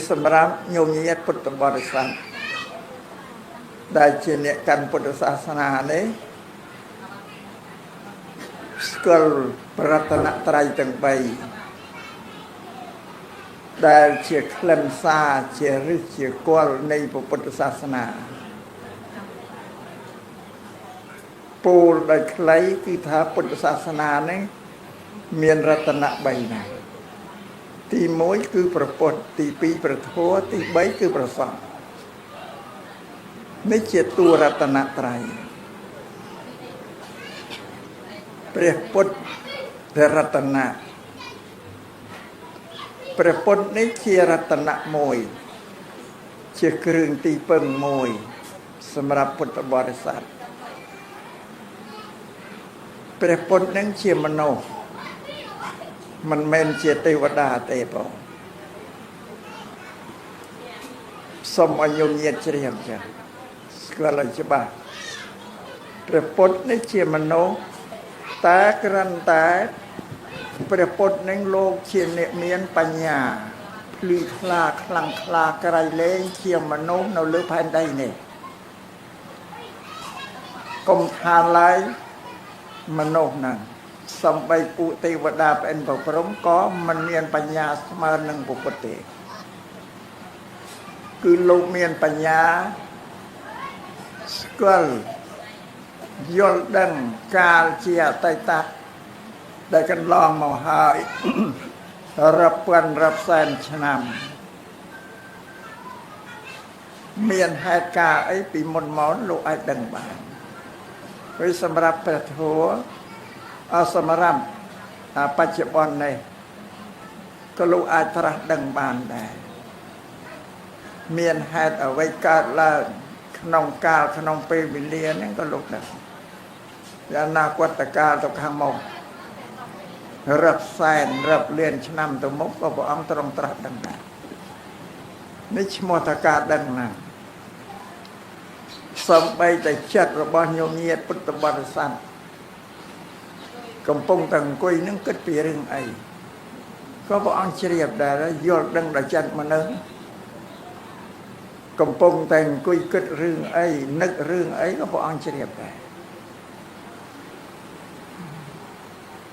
សម្រាប់ញោមញាតិពុទ្ធបរិស័ទដែលជាអ្នកកាន់ពុទ្ធសាសនានេះស្គាល់ប្រតនត្រ័យទាំង3ដែលជាខ្លឹមសារជាឫសជាគល់នៃពុទ្ធសាសនាពោលដោយខ្លីគឺថាពុទ្ធសាសនានេះមានរតនៈ3ណាទី1គឺព្រះពុទ្ធទី2ព្រះធម៌ទី3គឺព្រះសង្ឃនេះជាតួរតនត្រ័យព្រះពុទ្ធរតនៈព្រះពុទ្ធនេះជារតនៈមួយជាគ្រឿងទីពឹងមួយសម្រាប់ពុទ្ធបរិស័ទព្រះពុទ្ធនឹងជាមនុស្សមិនមែនជាទេវតាទេបងសូមឲ្យញោមញាតិជ្រាបចា៎ស្គាល់ឲ្យច្បាស់ព្រះពុទ្ធនេះជាមនុស្សតែគ្រាន់តែព្រះពុទ្ធនឹងលោកជាអ្នកមានបញ្ញាភ្លឺថ្លាខ្លាំងក្លាក្រៃលែងជាមនុស្សនៅលើផែនដីនេះកុំថាឡើយមនុស្សហ្នឹងសំបីពួកទេវតាប្អិនប្រព្រំក៏មិនមានបញ្ញាស្មើនឹងពុទ្ធទេគឺលោកមានបញ្ញាស្គាល់យល់ដឹងកាលជាអតីតដែលកន្លងមកហើយរាប់ពាន់រាប់សែនឆ្នាំមានហេតុការណ៍អីពីមុនមកលោកអាចដឹងបានហើយសម្រាប់ព្រះធម៌សម្រាប់បច្ចុប្បន្ននេះក៏លោកអាចត្រាស់ដឹងបានដែរមានហេតុអ្វីកើតឡើងក្នុងកាលក្នុងពេលវេលាហ្នឹងក៏លោកដឹងយ៉ាងណាគតកាលទៅខាងមុខរាប់សែនរាប់លានឆ្នាំទៅមុខក៏ព្រះអង្គទ្រង់ត្រាស់ដឹងដែរនេះឈ្មោះថាការដឹងណាសំបីតែចិត្តរបស់ញោមញាតិពុទ្ធបរិស័ទកំពុងតែអង្គុយនឹងគិតពីរឿងអីក៏ព្រះអង្គជ្រាបដែរយល់ដឹងដល់ចិត្តមនុស្សកំពុងតែអង្គុយគិតរឿងអីនឹករឿងអីក៏ព្រះអង្គជ្រាបដែរ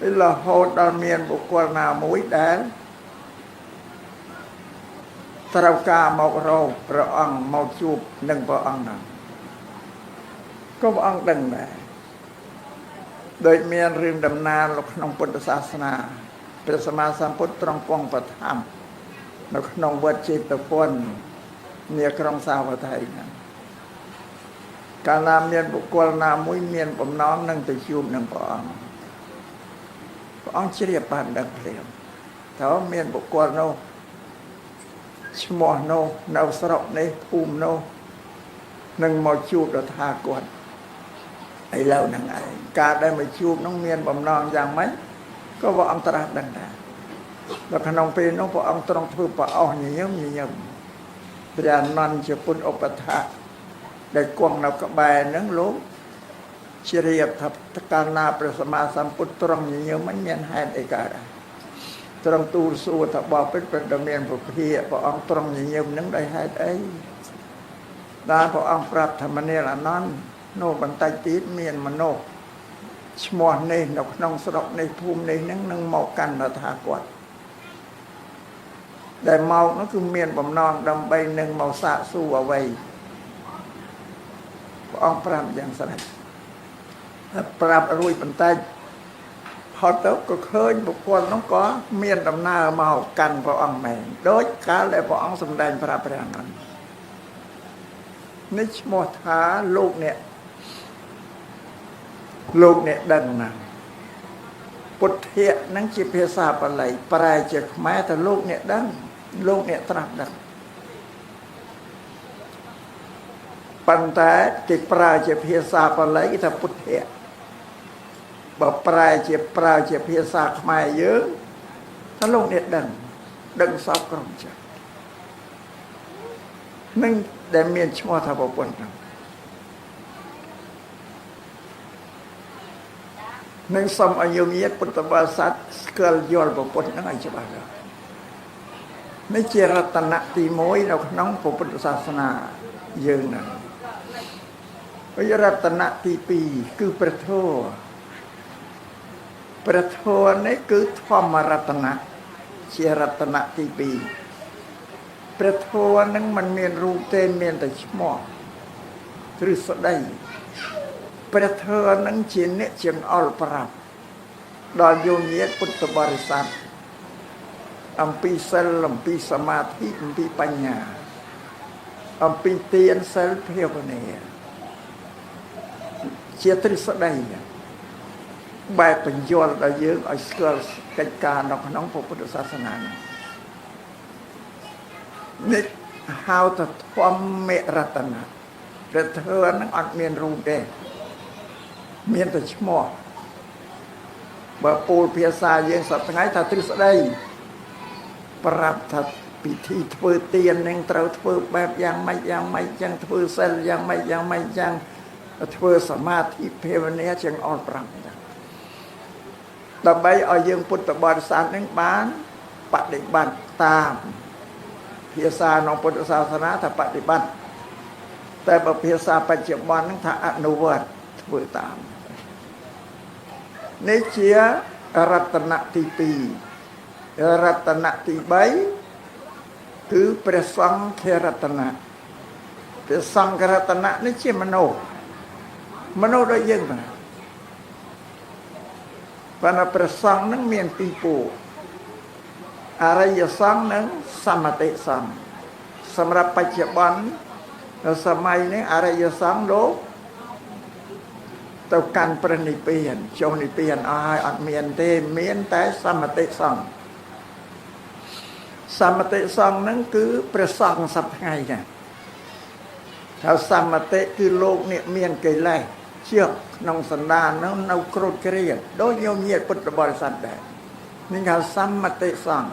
ពេលរហូតដល់មានបុគ្គលណាមួយដែលត្រូវការមករកព្រះអង្គមកជួបនឹងព្រះអង្គហ្នឹងក៏ព្រះអង្គដឹងដែរដោយមានរឿងដំណាលក្នុងពុទ្ធសាសនាព្រះសម្មាសម្ពុទ្ធទ្រង់ពងប្រថាប់នៅក្នុងវត្តចេតពុននាក្រុងសាវត្ថីហ្នឹងកាលណាមានបុគ្គលណាមួយមានបំណងនឹងទៅជួបនឹងព្រះអង្គជ្រាបបានដឹងភ្លាមតើមានបុគ្គលនោះឈ្មោះនោះនៅស្រុកនេះភូមិនោះនឹងមកជួបដល់ថាគាត់ឥឡូវហ្នឹងឯងការដែលមកជួបនោះមានបំណងយ៉ាងម៉េចក៏ព្រះអង្គត្រាស់ដឹងដែរដល់ក្នុងពេលនោះព្រះអង្គទ្រង់ធ្វើប្រអស់ញញឹមព្រះអនន្តជាពុទ្ធឧបថៈដែលគង់នៅក្បែរហ្នឹងលោកជ្រាបថាកាលណាព្រះសម្មាសម្ពុទ្ធទ្រង់ញញឹមមិនមានហេតុអីកើតដែរទ្រង់ទូលសួរថាបបិទ្ធព្រះមានពុទ្ធិព្រះអង្គទ្រង់ញញឹមហ្នឹងដោយហេតុអីដែលព្រះអង្គប្រាប់ថាមនាលអនន្តនោះបន្តិចទៀតមានមនុស្សឈ្មោះនេះនៅក្នុងស្រុកនេះភូមិនេះនឹងមកកាន់ថាគាត់ដែលមកនោះគឺមានបំណងដើម្បីនឹងមកសាកសួរអ្វីព្រះអង្គប្រាប់យ៉ាងស្រេចប្រាប់រួចបន្តិចផុតទៅក៏ឃើញបុគ្គលនោះក៏មានដំណើរមកកាន់ព្រះអង្គមែនដូចកាលដែលព្រះអង្គសម្ដែងប្រាប់ព្រះអនន្តនេះឈ្មោះថាលោកអ្នកដឹងណាពុទ្ធៈនឹងជាភាសាបាលីប្រែជាខ្មែរថាលោកអ្នកដឹងលោកអ្នកត្រាស់ដឹងប៉ុន្តែគេប្រើជាភាសាបាលីគេថាពុទ្ធៈបើប្រែជាភាសាខ្មែរយើងថាលោកអ្នកដឹងសពក្រុមចាស់នឹងដែលមានឈ្មោះថាប្រពន្ធហ្នឹងនឹងសូមឲ្យញោមញាតិពុទ្ធបរិស័ទស្គាល់យល់ប្រពន្ធហ្នឹងឲ្យច្បាស់ នេះជារតនៈទី1នៅក្នុងពុទ្ធសាសនាយើងហ្នឹងហើយរតនៈទី2គឺព្រះធម៌ព្រះធម៌នេះគឺធម្មរតនៈជារតនៈទី2ព្រះធម៌ហ្នឹងมันមានរូបទេមានតែឈ្មោះទ្រឹស្ដីព្រះធម៌ហ្នឹងជាអ្នកចង្អុលប្រាប់ដល់យោញាតពុទ្ធបរិស័ទអំពីសិលអំពីសមាធិអំពីបញ្ញាអំពីទានសិលភាវនាជាទ្រឹស្ដីបែបបញ្យល់ដល់យើងឲ្យស្គាល់កិច្ចការនៅក្នុងពុទ្ធសាសនានេះហៅថាធម្មរតនៈព្រះធម៌ហ្នឹងអត់មានរូបទេមានតែឈ្មោះបើពោលភាសាយើងសប្តាហ៍ថ្ងៃថាទ្រឹស្ដីប្រាប់ថាពិធីធ្វើទាននឹងត្រូវធ្វើបែបយ៉ាងម៉េចយ៉ាងម៉េចចឹងធ្វើសិលយ៉ាងម៉េចយ៉ាងម៉េចចឹងធ្វើសមាធិភាវនាចឹងអល់5ចឹងដើម្បីឲ្យយើងពុទ្ធបរិស័ទនឹងបានបដិបត្តិតាមភាសាក្នុងពុទ្ធសាសនាថាបដិបត្តិតែបើភាសាបច្ចុប្បន្នហ្នឹងថាអនុវត្តធ្វើតាមនេះជារតនៈទី2រតនៈទី3គឺព្រះសង្ឃរតនៈព្រះសង្ឃរតនៈនេះជាមនុស្សដូចយើងណាប៉ុន្តែព្រះសង្ឃនឹងមានពីរពួកអរិយសង្ឃនិងសមតិសង្ឃសម្រាប់បច្ចុប្បន្ននៅសម័យនេះអរិយសង្ឃលោកទៅកាន់ព្រះនិព្វានចុះនិព្វានអស់ហើយអត់មានទេមានតែសមតិសង្ឃសមតិសង្ឃហ្នឹងគឺព្រះសង្ឃសប្តាហ៍ថ្ងៃណាថាសមតិគឺលោកអ្នកមានកិលេសជាប់ក្នុងសន្តានហ្នឹងនៅក្រូចគ្រាដូចញោមញាតពុទ្ធបរិស័ទដែរនេះហៅសមតិសង្ឃ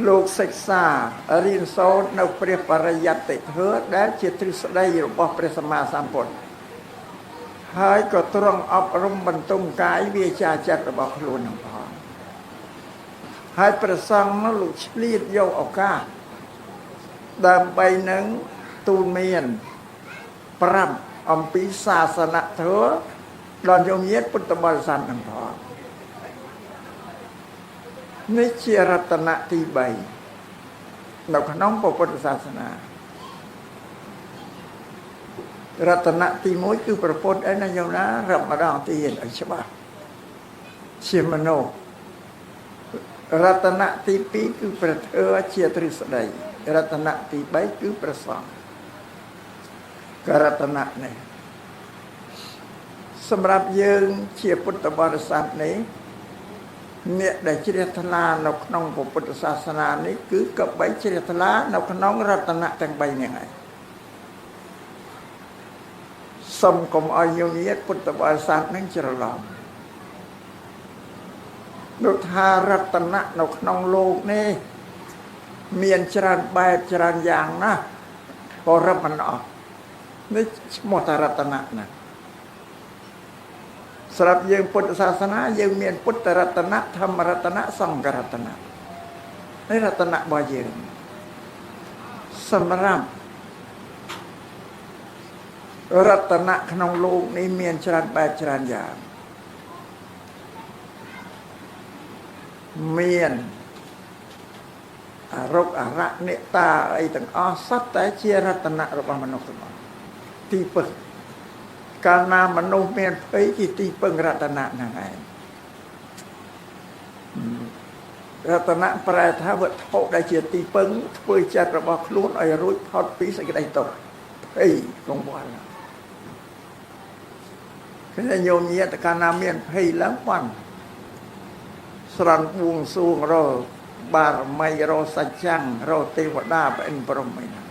លោកសិក្សារៀនសូត្រនៅព្រះបរិយត្តិធម៌ដែលជាទ្រឹស្ដីរបស់ព្រះសម្មាសម្ពុទ្ធហើយក៏ទ្រង់អប់រំបន្ទង់កាយវាចាចិត្តរបស់ខ្លួននឹងផងហើយព្រះសង្ឃនោះលោកឆ្លៀតយកឱកាសដើម្បីនឹងទូលមានប្រាប់អំពីសាសនធម៌ដល់យោញាតពុទ្ធបរិស័ទនឹងផងនេះជារតនៈទី3នៅក្នុងពុទ្ធសាសនារតនៈទី1គឺប្រពុតឯណាយោណារាប់ម្ដងទៀតឲ្យច្បាស់ជាមនុស្សរតនៈទី2គឺព្រះធម៌ជាទ្រឹស្ដីរតនៈទី3គឺព្រះសង្ឃករតនៈនេះសម្រាប់យើងជាពុទ្ធបរិស័ទនេះអ្នកដែលជ្រះថ្លានៅក្នុងពុទ្ធសាសនានេះគឺក៏បីជ្រះថ្លានៅក្នុងរតនៈទាំង3នេះហើយសូមកុំឲ្យយោញាតពុទ្ធបរិស័ទនឹងច្រឡំលោកថារតនៈនៅក្នុងលោកនេះមានច្រើនបែបច្រើនយ៉ាងណាក៏រាប់មិនអស់នេះឈ្មោះថារតនៈណាសម្រាប់យើងពុទ្ធសាសនាយើងមានពុទ្ធរតនៈធម្មរតនៈសង្ឃរតនៈនេះរតនៈរបស់យើងសម្រាប់រតនៈក្នុងលោកនេះមានច្រើនបែបច្រើនយ៉ាងមានអរុគអរៈនិតាអីទាំងអស់សត្វតែជារតនៈរបស់មនុស្សទាំងអស់ទីពឹងកាលណាមនុស្សមានភ័យជាទីពឹងរតនៈហ្នឹងឯងរតនៈប្រែថាវត្ថុដែលជាទីពឹងធ្វើចិត្តរបស់ខ្លួនឲ្យរួចផុតពីសេចក្តីទុក្ខភ័យកង្វល់គឺញោមញាតកាលណាមានភ័យឡើងបានស្រន់បួងសួងរកបារមីរកសច្ចាំងរកទេវតាប្អិនព្រហ្មឯណា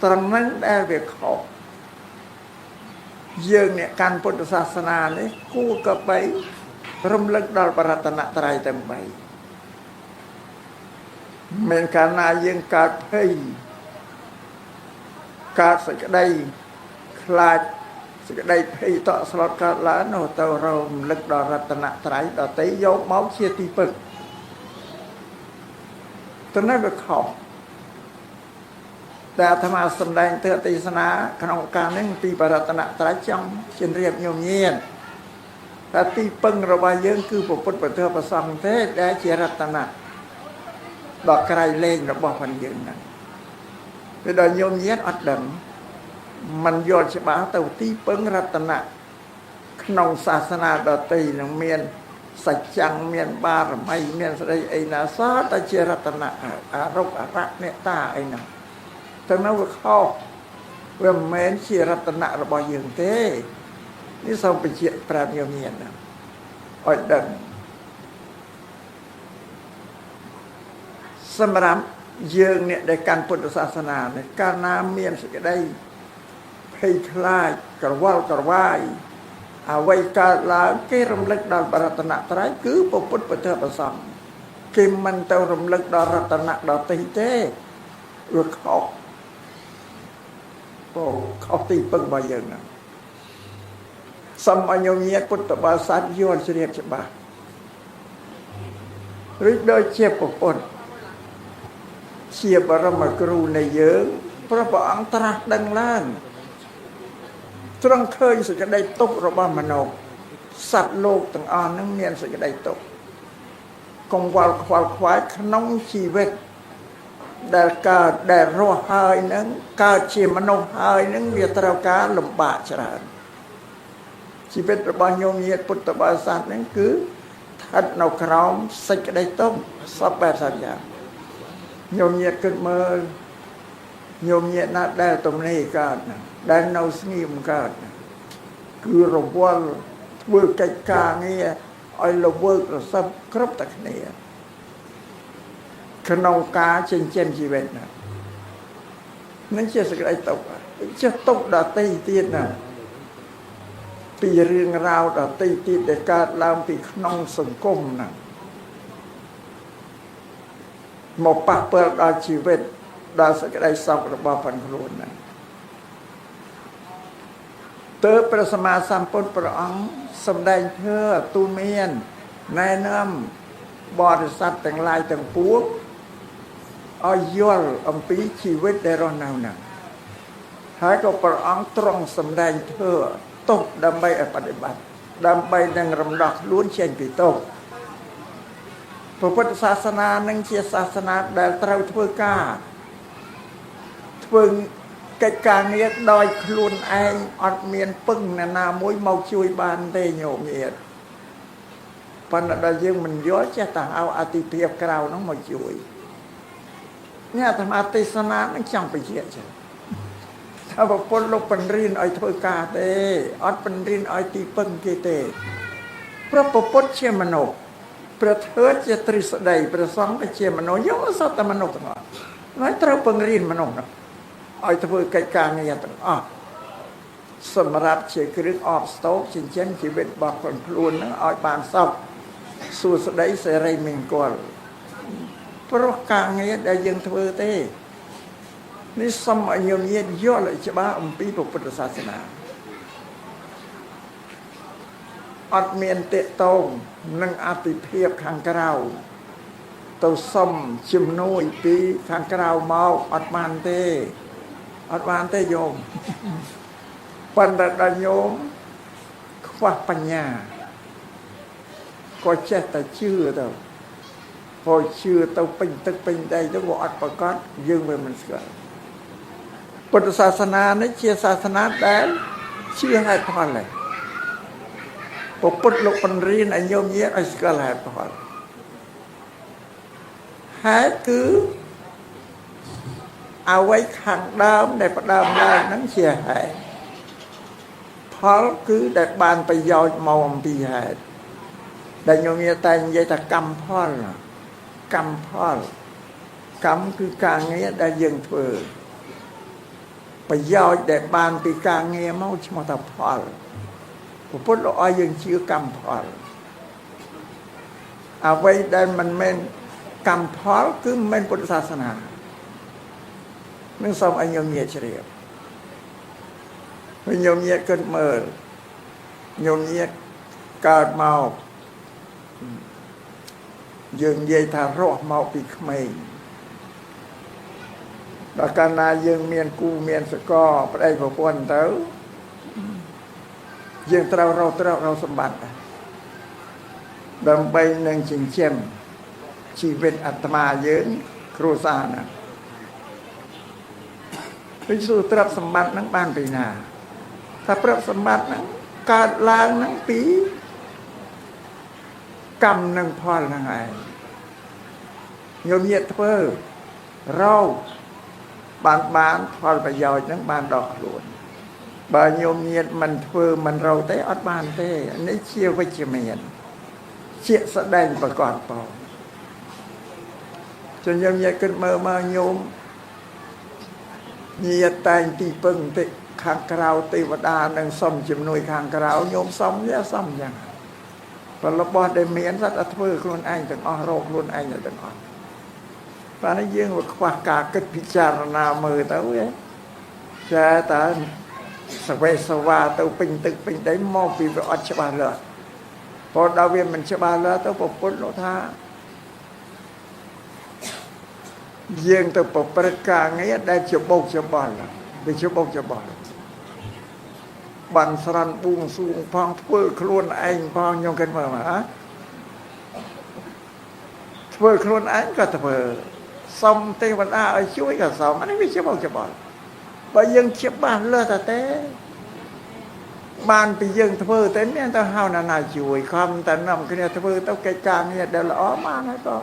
ត្រង់ហ្នឹងដែលវាខុសយើងអ្នកកាន់ពុទ្ធសាសនានេះគួរក៏បីរំលឹកដល់បរតនត្រ័យទាំង3មិនកាលណាយើងកើតភ័យកើតសេចក្តីខ្លាច សេចក្តីភ័យតក់ស្លុតកើតឡើងនោះទៅរំលឹកដល់រតនត្រ័យដតីយកមកជាទីពឹងទៅនៅវាខុសដែលអាត្មាសម្ដែងទស្សនាក្នុងការនេះពីបរតនត្រ័យចង់ជម្រាបញោមញាណតែទីពឹងរបស់យើងគឺពុទ្ធពធប្រសង្ឃទេដែលជារតនៈដល់ក្រៃលែងរបស់ផងយើងហ្នឹងវាដល់ញោមញាណអត់ដឹងมันយល់ច្បាស់ទៅទីពឹងរតនៈក្នុងសាសនាដទៃនឹងមានសច្ចាំងមានបារមីមានស្ដីអីណាសតែជារតនៈអរុបអរៈមេត្តាអីហ្នឹងទៅនៅវាខុសវាមិនមែនជារតនៈរបស់យើងទេនេះសូមបញ្ជាក់ប្រាប់ញោមញាណណាឲ្យដឹងសម្រាប់យើងអ្នកដែលកាន់ពុទ្ធសាសនានេះកាលណាមានសេចក្តីភ័យខ្លាចក្រវល់ក្រវាយអ្វីកើតឡើងគេរំលឹកដល់បរតនត្រ័យគឺពុទ្ធពធប្រសង្ឃគេមិនទៅរំលឹកដល់រតនៈដទៃទេវាខុសខុសទីពឹងរបស់យើងណាសូមឲ្យញោមញាណពុទ្ធបរិស័ទយល់ជ្រាបច្បាស់ឬដូចជាពុទ្ធជាបរមគ្រូនៃយើងព្រះអង្គត្រាស់ដឹងឡើងទ្រង់ឃើញសេចក្តីទុក្ខរបស់មនុស្សសត្វលោកទាំងអស់នឹងមានសេចក្តីទុក្ខកង្វល់ខ្វល់ខ្វាយក្នុងជីវិតដែលកើតដែលរស់ហើយនឹងកើតជាមនុស្សហើយនឹងវាត្រូវការលំបាកច្រើនជីវិតរបស់ញោមញាតពុទ្ធបរិស័ទនឹងគឺស្ថិតនៅក្រោមសេចក្តីទុក្ខសពបែបសញ្ញាញោមញាតគិតមើលញោមញាតណាដែលទំនេរកើតណាដែលនៅស្ងៀមកើតគឺរវល់ធ្វើកិច្ចការងារឲ្យល្វើករសឹបគ្រប់តែគ្នាក្នុងការចិញ្ចឹមជីវិតណានឹងជាសេចក្តីទុក្ខជាទុក្ខដទៃទៀតណាពីរឿងរ៉ាវដទៃទៀតដែលកើតឡើងពីក្នុងសង្គមណាមកប៉ះពាល់ដល់ជីវិតដល់សេចក្តីសុខរបស់ផងខ្លួនណាទើបព្រះសម្មាសម្ពុទ្ធព្រះអង្គសម្ដែងធ្វើទូលមានណែនាំបរិស័ទទាំងឡាយទាំងពួងឲ្យយល់អំពីជីវិតដែលរស់នៅហ្នឹងហើយក៏ព្រះអង្គទ្រង់សម្ដែងធ្វើទុកដើម្បីឲ្យបដិបត្តិដើម្បីនឹងរំដោះខ្លួនចេញពីទុកព្រះពុទ្ធសាសនានឹងជាសាសនាដែលត្រូវធ្វើការធ្វើកិច្ចការងារដោយខ្លួនឯងអត់មានពឹងអ្នកណាមួយមកជួយបានទេញោមញាតប៉ុន្តែដល់យើងមិនយល់ចេះតែហៅអតិភិបក្រៅនោះមកជួយនេះអាត្មាទេសនានឹងចង់បញ្ជាក់ចឹងថាប្រពន្ធលោកបញ្រៀនឲ្យធ្វើការទេអត់បញ្រៀនឲ្យទីពឹងគេទេព្រះពុទ្ធជាមនុស្សព្រះធម៌ជាទ្រឹស្ដីព្រះសង្ឃក៏ជាមនុស្សយកសត្វតែមនុស្សទាំងអស់ហើយត្រូវបង្រៀនមនុស្សនោះឲ្យធ្វើកិច្ចការងារទាំងអស់សម្រាប់ជាគ្រឿងអបស្តោបចិញ្ចឹមជីវិតរបស់ខ្លួននឹងឲ្យបានសុខសួស្ដីសេរីមង្គលព្រោះការងារដែលយើងធ្វើទេនេះសូមឲ្យញោមញាតយល់ឲ្យច្បាស់អំពីពុទ្ធសាសនាអត់មានតេតងនឹងអតិភិបខាងក្រៅទៅសុំជំនួយពីខាងក្រៅមកអត់បានទេអត់បានទេញោមប៉ុន្តែដល់ញោមខ្វះបញ្ញាក៏ចេះតែជឿទៅព្រោះជឿទៅពេញទឹកពេញដីទៅក៏អត់ប្រកាសយើងវាមិនស្គាល់ពុទ្ធសាសនានេះជាសាសនាដែលជឿហេតុផលហើយពុទ្ធលោកបញ្រៀនឲ្យញោមញាតឲ្យស្គាល់ហេតុផលហេតុគឺអ្វីខាងដើមដែលផ្ដើមឡើងហ្នឹងជាហេតុផលគឺដែលបានប្រយោជន៍មកអំពីហេតុដែលញោមញាតតែនិយាយថាកម្មផលកម្មគឺការងារដែលយើងធ្វើប្រយោជន៍ដែលបានពីការងារមកឈ្មោះថាផលពុទ្ធលោកឲ្យយើងជឿកម្មផលអ្វីដែលមិនមែនកម្មផលគឺមិនមែនពុទ្ធសាសនានឹងសូមឲ្យញោមញាតជ្រាប ហើយញោមញាតគិតមើលញោមញាតកើតមកយើងនិយាយថារស់មកពីក្មេងដល់កាលណាយើងមានគូមានសកលប្តីប្រពន្ធទៅយើងត្រូវរកសម្បត្តិដើម្បីនឹងចិញ្ចឹមជីវិតអាត្មាយើងគ្រួសារណាពីសួរទ្រព្យសម្បត្តិហ្នឹងបានពីណាថាទ្រព្យសម្បត្តិហ្នឹងកើតឡើងហ្នឹងពីកម្មនិងផលហ្នឹងឯងញោមញាតធ្វើរោបានផលប្រយោជន៍ហ្នឹងបានដល់ខ្លួនបើញោមញាតមិនធ្វើមិនរោទេអត់បានទេនេះជាវិជ្ជមានជាស្ដែងប្រកបផងចុះញោមញាតគិតមើលមកញោមញាតតែងទីពឹងទេខាងក្រៅទេវតានឹងសុំជំនួយខាងក្រៅញោមសុំយ៉ាងព្រោះរបស់ដែលមានសត្វតែធ្វើខ្លួនឯងទាំងអស់រកខ្លួនឯងទាំងអស់បាទយើងវាខ្វះការគិតពិចារណាមើលទៅចាតើសវេសវាទៅពេញទឹកពេញដីមកពីវាអត់ច្បាស់លាស់ព្រោះដល់វាមិនច្បាស់លាស់ទៅប្រពន្ធលោកថាយើងទៅប្រព្រឹត្តការងារដែលច្បោកច្បល់វាច្បោកច្បល់បានស្រាន់បួងសួងផងធ្វើខ្លួនឯងផងខ្ញុំគិតមើលមកធ្វើខ្លួនឯងក៏ធ្វើសុំទេវតាឲ្យជួយក៏សុំអានេះវាច្បោកច្បល់បើយើងច្បាស់លាស់តែបានពីយើងធ្វើតែមានតែហៅណាជួយខំតែនាំគ្នាធ្វើទៅកិច្ចការងារដែលល្អបានហើយក៏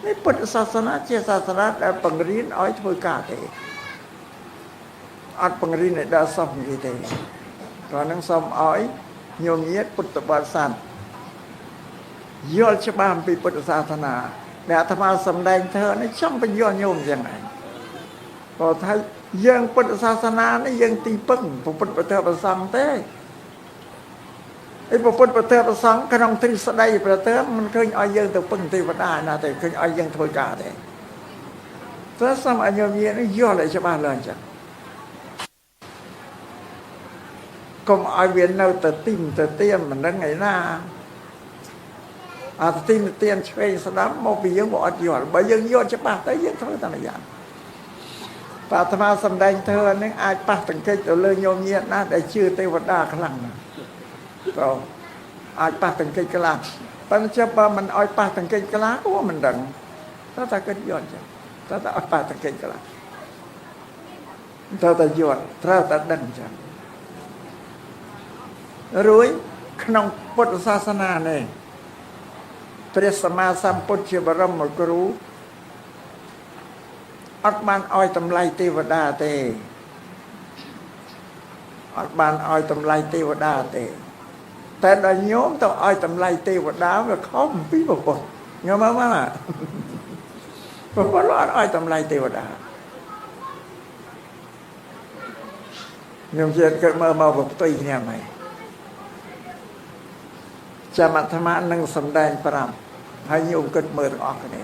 នេះពុទ្ធសាសនាជាសាសនាដែលបង្រៀនឲ្យធ្វើការទេអត់បង្រៀនឲ្យដល់សុំនិយាយទេក៏នឹងសុំឲ្យញោមញាតពុទ្ធបរិស័ទយល់ច្បាស់អំពីពុទ្ធសាសនាដែលអាត្មាសម្ដែងធ្វើនេះចង់បញ្យល់ញោមយ៉ាងណាព្រោះថាយើងពុទ្ធសាសនានេះយើងទីពឹងពុទ្ធប្រតិបត្តិប្រសង្ឃទេឯពុទ្ធប្រតិបត្តិប្រសង្ឃក្នុងទ្រឹស្ដីប្រតិបត្តិមិនឃើញឲ្យយើងទៅពឹងទេវតាណាទេឃើញឲ្យយើងធ្វើការទេព្រោះសូមឲ្យញោមញាតនេះយល់ឲ្យច្បាស់ឡើងចឹងកុំឲ្យវានៅទៅទីមទៅទៀមមិនដឹងឯណាអាទីមទៀមឆ្វេងស្ដាំមកពីយើងក៏អត់យល់បើយើងយល់ច្បាស់ទៅយើងធ្វើតាមយ៉ាងអាត្មាសម្ដែងធ្វើនេះអាចប៉ះទង្គិចទៅលើញោមញាតណាដែលជឿទេវតាខ្លាំងណាស់ក៏អាចប៉ះទង្គិចខ្លះប៉ុន្តែបើមិនឲ្យប៉ះទង្គិចខ្លះក៏មិនដឹងតែគិតយល់ចឹងតែអត់ប៉ះទង្គិចខ្លះតែយល់ត្រូវតែដឹងចឹងរួយក្នុងពុទ្ធសាសនានេះព្រះសម្មាសម្ពុទ្ធជាបរមគ្រូអត់បានឲ្យតម្លៃទេវតាទេអត់បានឲ្យតម្លៃទេវតាទេតែដល់ញោមទៅឲ្យតម្លៃទេវតាវាខុសពីប្រពន្ធញោមមកប្រពន្ធអត់ឲ្យតម្លៃទេវតាញោមជាគិតមើលមកផ្ទុយគ្នាហ្មងចាំអាត្មានឹងសម្ដែងប្រាប់ហើយញោមគិតមើលទាំងអស់គ្នា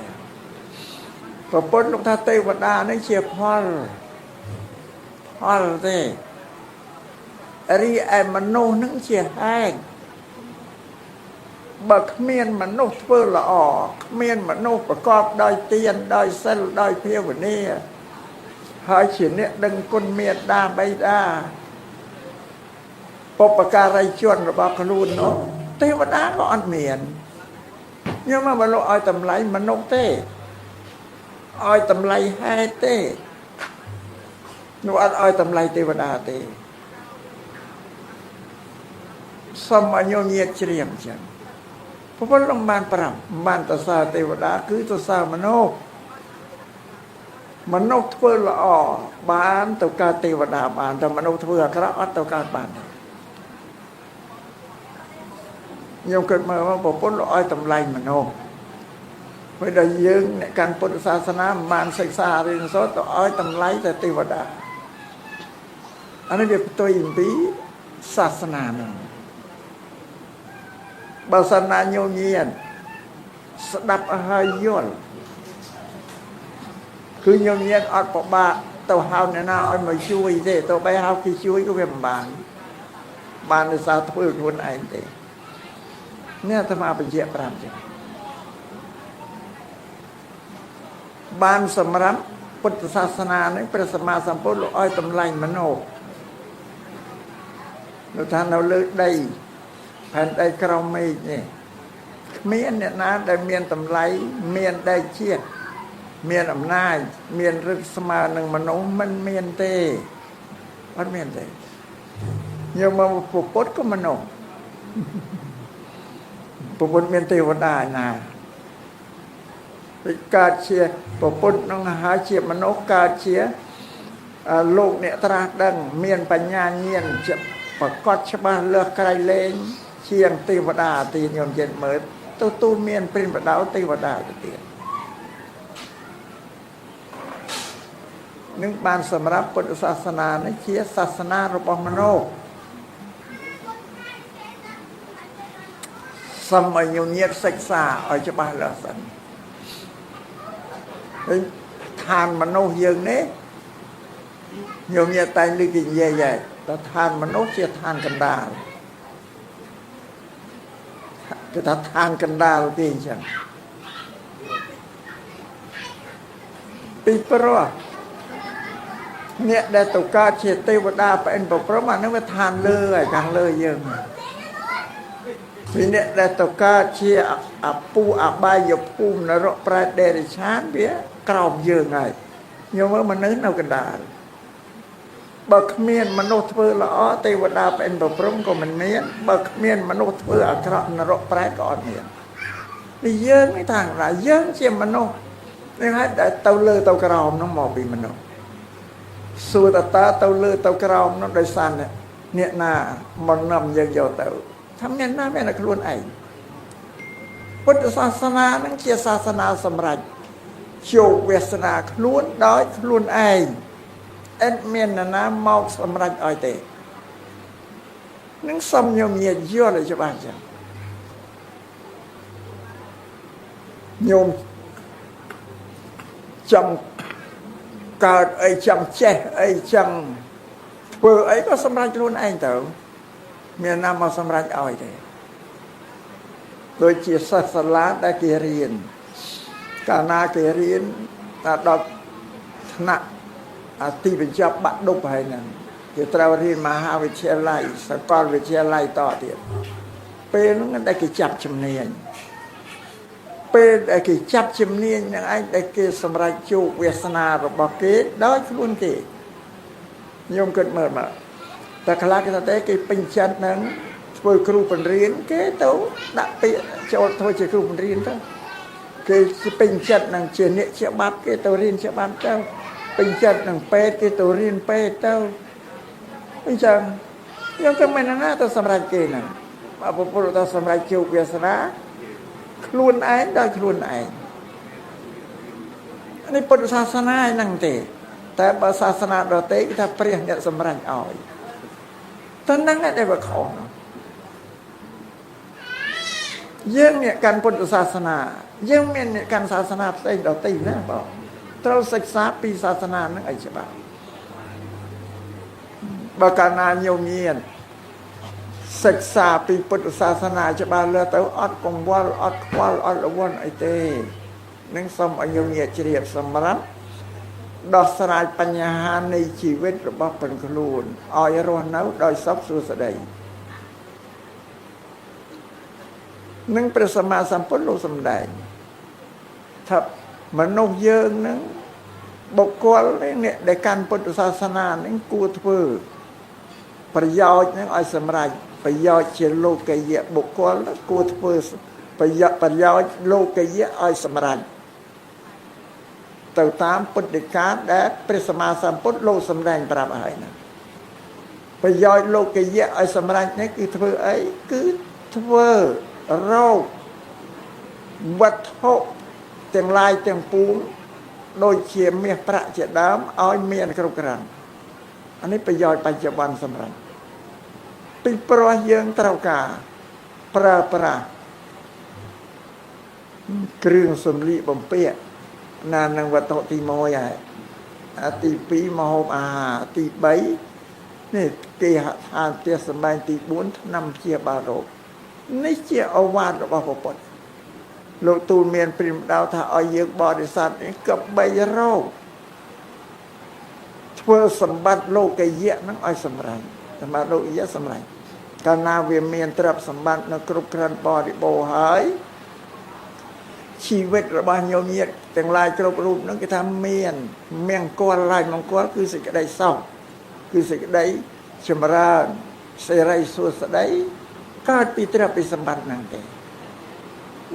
ប្រពន្ធលោកថាទេវតានេះជាផលទេរីឯមនុស្សនឹងជាហេតុបើគ្មានមនុស្សធ្វើល្អគ្មានមនុស្សប្រកបដោយទានដោយសិលដោយភាវនាហើយជាអ្នកដឹងគុណមេត្តាបិតាបុព្វការីជនរបស់ខ្លួននោះទេវតាក៏អត់មានញោមមកលោកឲ្យតម្លៃមនុស្សទេឲ្យតម្លៃហេតុទេនោះអត់ឲ្យតម្លៃទេវតាទេសូមឲ្យញោមញាតជ្រាបចឹងព្រោះលោកបានប្រាប់បានទៅសារទេវតាគឺទៅសារមនុស្សធ្វើល្អបានទៅកើតទេវតាបានតែមនុស្សធ្វើអាក្រក់អត់ទៅកើតបានទេញោមគិតមើលប្រពន្ធលោកឲ្យតម្លៃមនុស្សពេលដែលយើងអ្នកកាន់ពុទ្ធសាសនាមិនបានសិក្សារៀនសូត្រទៅឲ្យតម្លៃតែទេវតាអានេះវាផ្ទុយអំពីសាសនាហ្នឹងបើសាសនាញោមញាតស្ដាប់ឲ្យយល់គឺញោមញាតអត់ពិបាក ទៅហៅអ្នកណាឲ្យមកជួយទេទៅបីហៅគេជួយក៏វាមិនបានដោយសារធ្វើខ្លួនឯងទេនេះអាត្មាបញ្ជាក់ប្រាប់ចឹងបានសម្រាប់ពុទ្ធសាសនានេះព្រះសម្មាសម្ពុទ្ធលោកឲ្យតម្លៃមនុស្សលោកថានៅលើដីផែនដីក្រោមមេឃនេះគ្មានអ្នកណាដែលមានតម្លៃមានដីជាតិមានអំណាចមានឫទ្ធិស្មើនឹងមនុស្សមិនមានទេអត់មានទេយកមកពុទ្ធក៏មនុស្សពុទ្ធមានទេវតាណាពីកើតជាពុទ្ធនឹងហើយជាមនុស្សកើតជាលោកអ្នកត្រាស់ដឹងមានបញ្ញាញាណជាប្រកបច្បាស់លើសក្រៃលែងជាងទេវតាទីញោមចិត្តមើលទូលមានព្រិនបដៅទេវតាទៅទៀតនឹងបានសម្រាប់ពុទ្ធសាសនានេះជាសាសនារបស់មនុស្សសូមឲ្យញោមញាតសិក្សាឲ្យច្បាស់លាស់សិនហើយឋានមនុស្សយើងនេះញោមញាតតែលើកនិយាយតែឋានមនុស្សជាឋានកណ្ដាលគឺថាឋានកណ្ដាលទេអញ្ចឹងពីព្រោះអ្នកដែលទៅកើតជាទេវតាប្អិនប្រព្រំអានឹងវាឋានលើហើយខាងលើយើងពីអ្នកដែលទៅកើតជាអពុអបាយភូមិនរកប្រែតដេរិឆានវាក្រោមយើងហើយញោមមើលមនុស្សនៅកណ្ដាលបើគ្មានមនុស្សធ្វើល្អទេវតាប្អិនប្រព្រំក៏មិនមានបើគ្មានមនុស្សធ្វើអាក្រក់នរកប្រែតក៏អត់មាននេះយើងនេះថាយើងជាមនុស្សនេះហើយដែលទៅលើទៅក្រោមនោះមកពីមនុស្សសួរតើទៅលើទៅក្រោមនោះដោយសារអ្នកណាមកនាំយើងយកទៅថាមានណាមានតែខ្លួនឯងពុទ្ធសាសនានឹងជាសាសនាសម្រាប់ជោគវាសនាខ្លួនដោយខ្លួនឯងអត់មាននរណាមកសម្រេចឲ្យទេនឹងសំញោមញាតិយល់ឲ្យច្បាស់ចឹងញោមចង់កើតអីចង់ចេះអីចង់ធ្វើអីក៏សម្រេចខ្លួនឯងទៅមានណាមកសម្រេចឲ្យទេដូចជាសិស្សសាលាដែលគេរៀនកាលណាគេរៀនដល់ថ្នាក់ទីបញ្ចប់បាក់ឌុបហើយហ្នឹងគេត្រូវរៀនមហាវិទ្យាល័យសាកលវិទ្យាល័យតទៀតពេលហ្នឹងដែលគេចាប់ជំនាញពេលដែលគេចាប់ជំនាញនឹងឯងដែលគេសម្រេចជោគវាសនារបស់គេដោយខ្លួនគេញោមគិតមើលមកតែខ្លះគេថាគេពេញចិត្តនឹងធ្វើគ្រូបង្រៀនគេទៅដាក់ពាក្យចូលធ្វើជាគ្រូបង្រៀនទៅគេពេញចិត្តនឹងជាអ្នកច្បាប់គេទៅរៀនច្បាប់ទៅពេញចិត្តនឹងពេទ្យគេទៅរៀនពេទ្យទៅអញ្ចឹងយើងក៏មិនណាទៅសម្រេចគេហ្នឹងបើពុទ្ធទៅសម្រេចជោគវាសនាខ្លួនឯងដោយខ្លួនឯងនេះពុទ្ធសាសនាហ្នឹងទេតែបើសាសនាដទៃគេថាព្រះអ្នកសម្រេចឲ្យតើហ្នឹងដែលវាខុសយើងអ្នកកាន់ពុទ្ធសាសនាយើងមានអ្នកកាន់សាសនាផ្សេងដទៃណាបងត្រូវសិក្សាពីសាសនាហ្នឹងឲ្យច្បាស់បើកាលណាញោមញាណសិក្សាពីពុទ្ធសាសនាច្បាស់លើទៅអត់កង្វល់អត់ខ្វល់អត់រវល់អីទេនឹងសូមឲ្យញោមញាណជ្រាបសម្រាប់ដោះស្រាយបញ្ហានៃជីវិតរបស់ប៉ុនខ្លួនឲ្យរស់នៅដោយសុខសួស្តីនឹងព្រះសម្មាសម្ពុទ្ធលោកសម្ដែងថាមនុស្សយើងនឹងបុគ្គលនេះដែលកាន់ពុទ្ធសាសនានឹងគួរធ្វើប្រយោជន៍នឹងឲ្យសម្រេចប្រយោជន៍ជាលោកយៈបុគ្គលគួរធ្វើប្រយោជន៍លោកយៈឲ្យសម្រេចទៅតាមពុទ្ធដីកាដែលព្រះសម្មាសម្ពុទ្ធលោកសម្ដែងប្រាប់ហើយណាប្រយោជន៍លោកយៈឲ្យសម្រេចនេះគឺធ្វើអីគឺធ្វើរោគវត្ថុទាំងឡាយទាំងពួងដូចជាមាសប្រាក់ជាដើមឲ្យមានគ្រប់គ្រាន់អានេះប្រយោជន៍បច្ចុប្បន្នសម្រាប់ពីព្រោះយើងត្រូវការប្រើប្រាស់គ្រឿងសម្លៀកបំពាក់ណានឹងវត្ថុទី1ហើយ ទី2មកហូបអាហារទី3នេះគេហៅថាផ្ទះសម្បែងទី4ឆ្នាំព្យាបាលរោគនេះជាឱវាទរបស់ព្រះពុទ្ធលោកទូលមានព្រាហ្មណ៍ដៅថាឲ្យយើងបរិស័ទនេះកបីរោគធ្វើសម្បត្តិលោកយៈនឹងឲ្យសម្រេចសម្បត្តិលោកយៈសម្រេចកាលណាវាមានទ្រព្យសម្បត្តិនៅគ្រប់គ្រាន់បរិបូរណ៍ហើយជីវិតរបស់ញោមញាតិទាំងឡាយគ្រប់រូបនឹងគេថាមានមង្គលឡាយមង្គលគឺសេចក្តីសុខគឺសេចក្តីចម្រើនសេរីសួស្តីកើតពីទ្រព្យពីសម្បត្តិហ្នឹងទេ